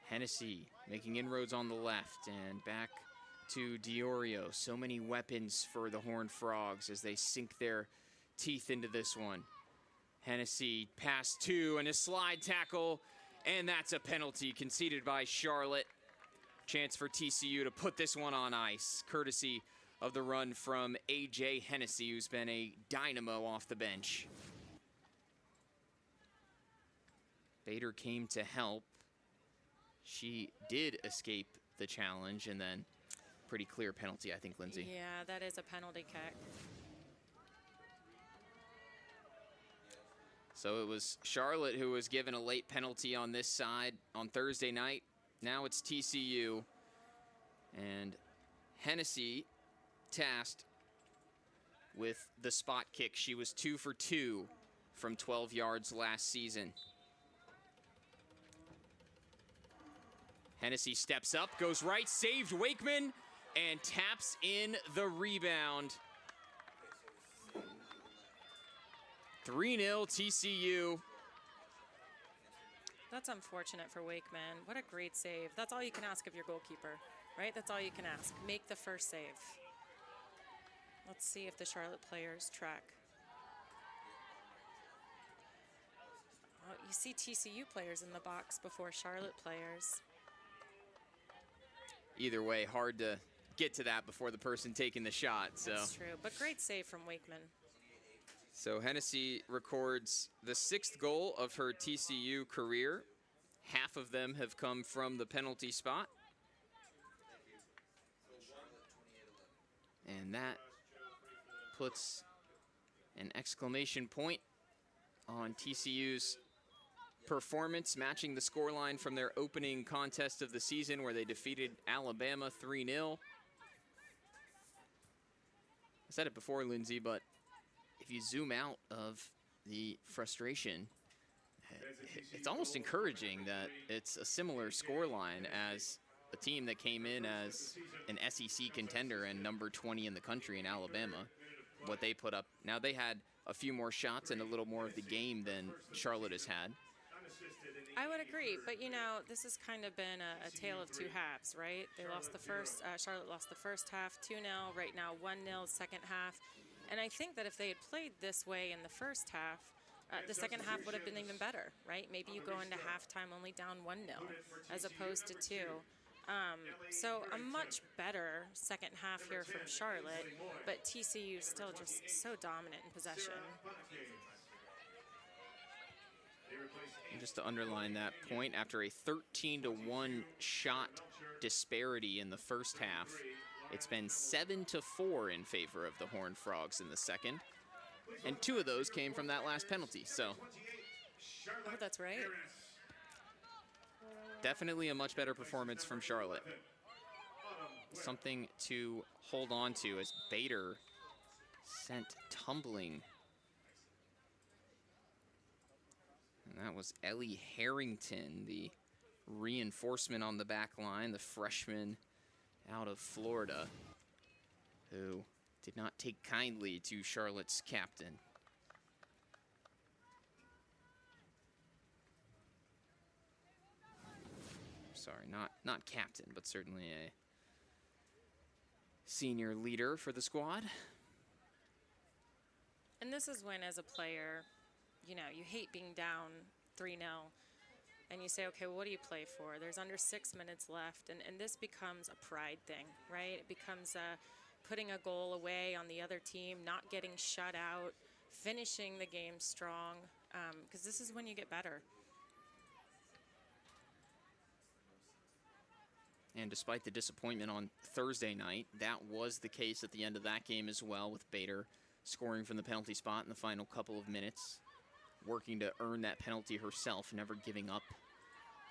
Hennessy making inroads on the left and back to Diorio. So many weapons for the Horned Frogs as they sink their teeth into this one. Hennessy pass two and a slide tackle, and that's a penalty conceded by Charlotte. Chance for TCU to put this one on ice, courtesy of the run from A.J. Hennessy, who's been a dynamo off the bench. Bader came to help. She did escape the challenge, and then pretty clear penalty, I think, Lindsay. Yeah, that is a penalty kick. So it was Charlotte who was given a late penalty on this side on Thursday night. Now it's TCU. And Hennessy tasked with the spot kick. She was 2 for 2 from 12 yards last season. Hennessy steps up, goes right, saved Wakeman, and taps in the rebound. 3-0 TCU. That's unfortunate for Wakeman. What a great save. That's all you can ask of your goalkeeper, right? That's all you can ask. Make the first save. Let's see if the Charlotte players track. Oh, you see TCU players in the box before Charlotte players. Either way, hard to get to that before the person taking the shot. So. That's true, but great save from Wakeman. So Hennessy records the 6th goal of her TCU career. Half of them have come from the penalty spot. And that puts an exclamation point on TCU's performance, matching the scoreline from their opening contest of the season where they defeated Alabama 3-0. I said it before, Lindsay, but if you zoom out of the frustration, it's almost encouraging that it's a similar scoreline as a team that came in as an SEC contender and number 20 in the country in Alabama, what they put up. Now, they had a few more shots and a little more of the game than Charlotte has had. I would agree, but you know, this has kind of been a tale of two halves, right? They lost the first, Charlotte lost the first half, 2-0, right now 1-0, second half. And I think that if they had played this way in the first half, the second half would have been even better, right? Maybe you go into halftime only down 1-0 as opposed to 2. So a much better second half here from Charlotte, but TCU still just so dominant in possession. And just to underline that point, after a 13-1 shot disparity in the first half, it's been 7-4 in favor of the Horned Frogs in the second. And 2 of those came from that last penalty, so. Oh, that's right. Definitely a much better performance from Charlotte. Something to hold on to as Bader sent tumbling. And that was Ellie Harrington, the reinforcement on the back line, the freshman out of Florida, who did not take kindly to Charlotte's captain. Sorry, not captain, but certainly a senior leader for the squad. And this is when, as a player, you know, you hate being down 3-0. And you say, okay, well, what do you play for? There's under 6 minutes left, and this becomes a pride thing, right? It becomes putting a goal away on the other team, not getting shut out, finishing the game strong, because this is when you get better. And despite the disappointment on Thursday night, that was the case at the end of that game as well, with Bader scoring from the penalty spot in the final couple of minutes, working to earn that penalty herself, never giving up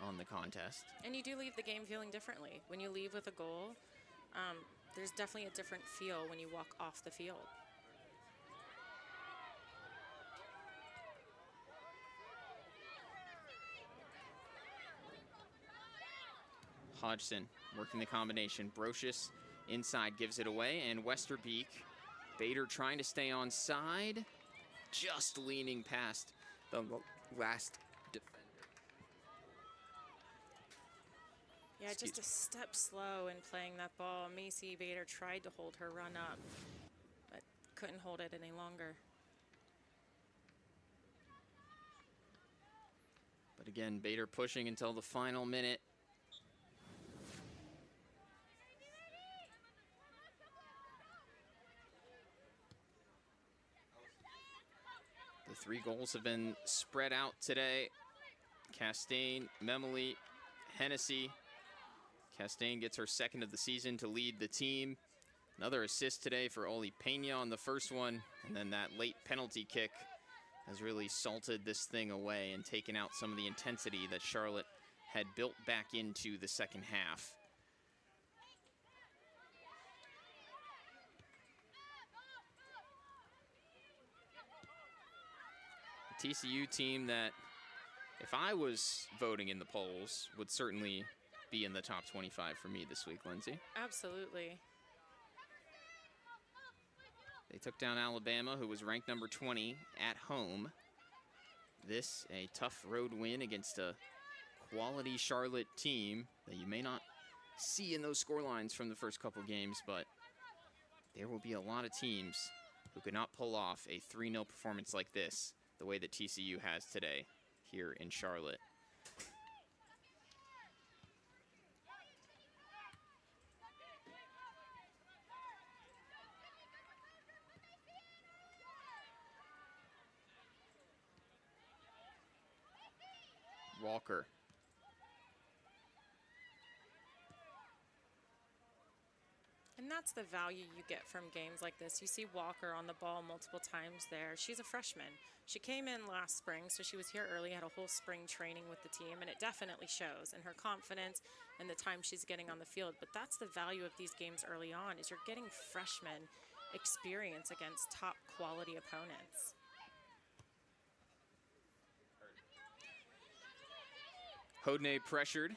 on the contest. And you do leave the game feeling differently. When you leave with a goal, there's definitely a different feel when you walk off the field. Hodgson working the combination. Brocious inside gives it away, and Westerbeek, Bader trying to stay on side, just leaning past the last defender. Yeah, just a step slow in playing that ball. Macy Bader tried to hold her run up, but couldn't hold it any longer. But again, Bader pushing until the final minute. 3 goals have been spread out today. Castaigne, Memoli, Hennessy. Castaigne gets her 2nd of the season to lead the team. Another assist today for Oli Pena on the first one, and then that late penalty kick has really salted this thing away and taken out some of the intensity that Charlotte had built back into the second half. A TCU team that, if I was voting in the polls, would certainly be in the top 25 for me this week, Lindsay. Absolutely. They took down Alabama, who was ranked number 20 at home. This, a tough road win against a quality Charlotte team that you may not see in those score lines from the first couple games, but there will be a lot of teams who could not pull off a 3-0 performance like this, the way that TCU has today here in Charlotte. Walker. And that's the value you get from games like this. You see Walker on the ball multiple times there. She's a freshman. She came in last spring, so she was here early, had a whole spring training with the team, and it definitely shows in her confidence and the time she's getting on the field. But that's the value of these games early on, is you're getting freshman experience against top quality opponents. Hodney pressured.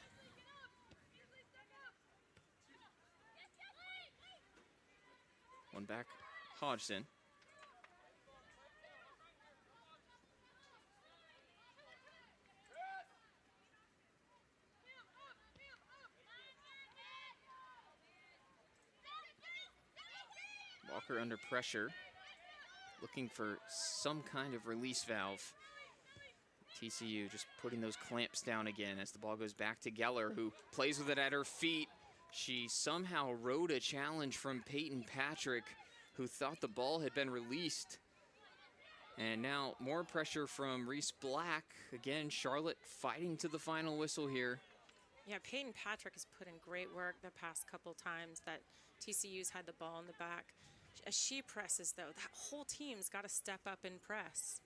One back, Hodgson. Walker under pressure, looking for some kind of release valve. TCU just putting those clamps down again as the ball goes back to Geller, who plays with it at her feet. She somehow rode a challenge from Peyton Patrick, who thought the ball had been released. And now more pressure from Reese Black. Again, Charlotte fighting to the final whistle here. Yeah, Peyton Patrick has put in great work the past couple times that TCU's had the ball in the back. As she presses, though, that whole team's got to step up and press.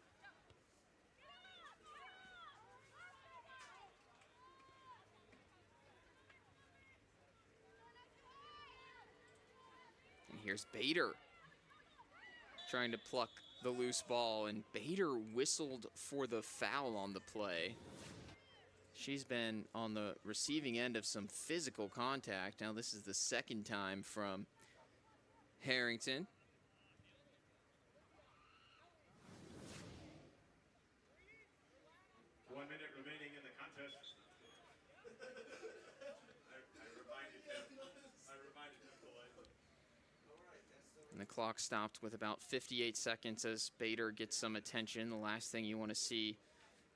Here's Bader trying to pluck the loose ball, and Bader whistled for the foul on the play. She's been on the receiving end of some physical contact. Now this is the 2nd time from Harrington. One minute remaining in the contest. I reminded him politely. And the clock stopped with about 58 seconds as Bader gets some attention. The last thing you want to see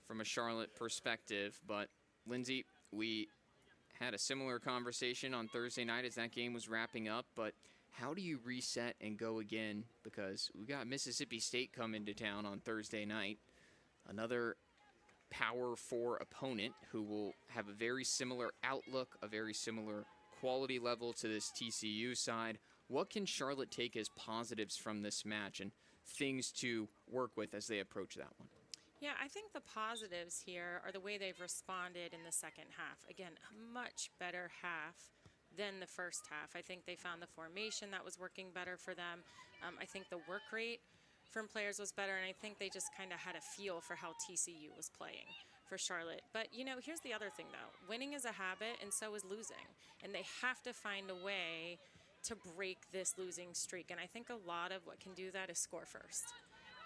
from a Charlotte perspective. But Lindsay, we had a similar conversation on Thursday night as that game was wrapping up. But how do you reset and go again? Because we got Mississippi State coming to town on Thursday night. Another Power 4 opponent who will have a very similar outlook, a very similar quality level to this TCU side. What can Charlotte take as positives from this match and things to work with as they approach that one? Yeah, I think the positives here are the way they've responded in the second half. Again, a much better half than the first half. I think they found the formation that was working better for them. I think the work rate from players was better, and I think they just kind of had a feel for how TCU was playing for Charlotte. But, you know, here's the other thing, though. Winning is a habit, and so is losing. And they have to find a way to break this losing streak. And I think a lot of what can do that is score first.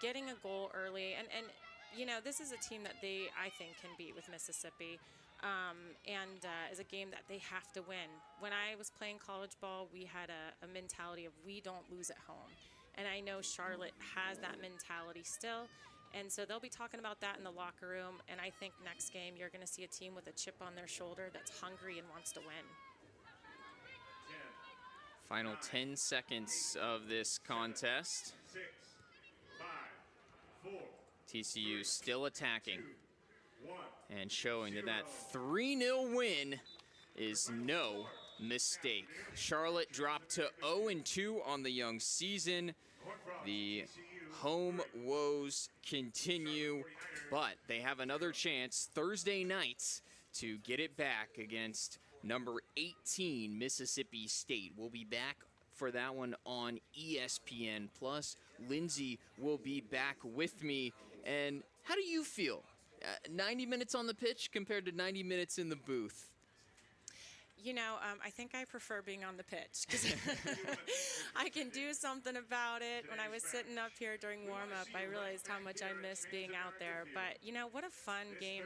Getting a goal early. And you know, this is a team that they, I think, can beat with Mississippi. And is a game that they have to win. When I was playing college ball, we had a mentality of we don't lose at home. And I know Charlotte has that mentality still. And so they'll be talking about that in the locker room. And I think next game you're going to see a team with a chip on their shoulder that's hungry and wants to win. Final 10 seconds of this contest. 6, 5, 4. TCU still attacking and showing that that 3-0 win is no mistake. Charlotte dropped to 0-2 on the young season. The home woes continue, but they have another chance Thursday night to get it back against number 18 Mississippi State. We'll be back for that one on ESPN+. Lindsay will be back with me. And how do you feel? 90 minutes on the pitch compared to 90 minutes in the booth? You know, I think I prefer being on the pitch because I can do something about it. When I was sitting up here during warm-up, I realized how much I miss being out there. But, you know, what a fun game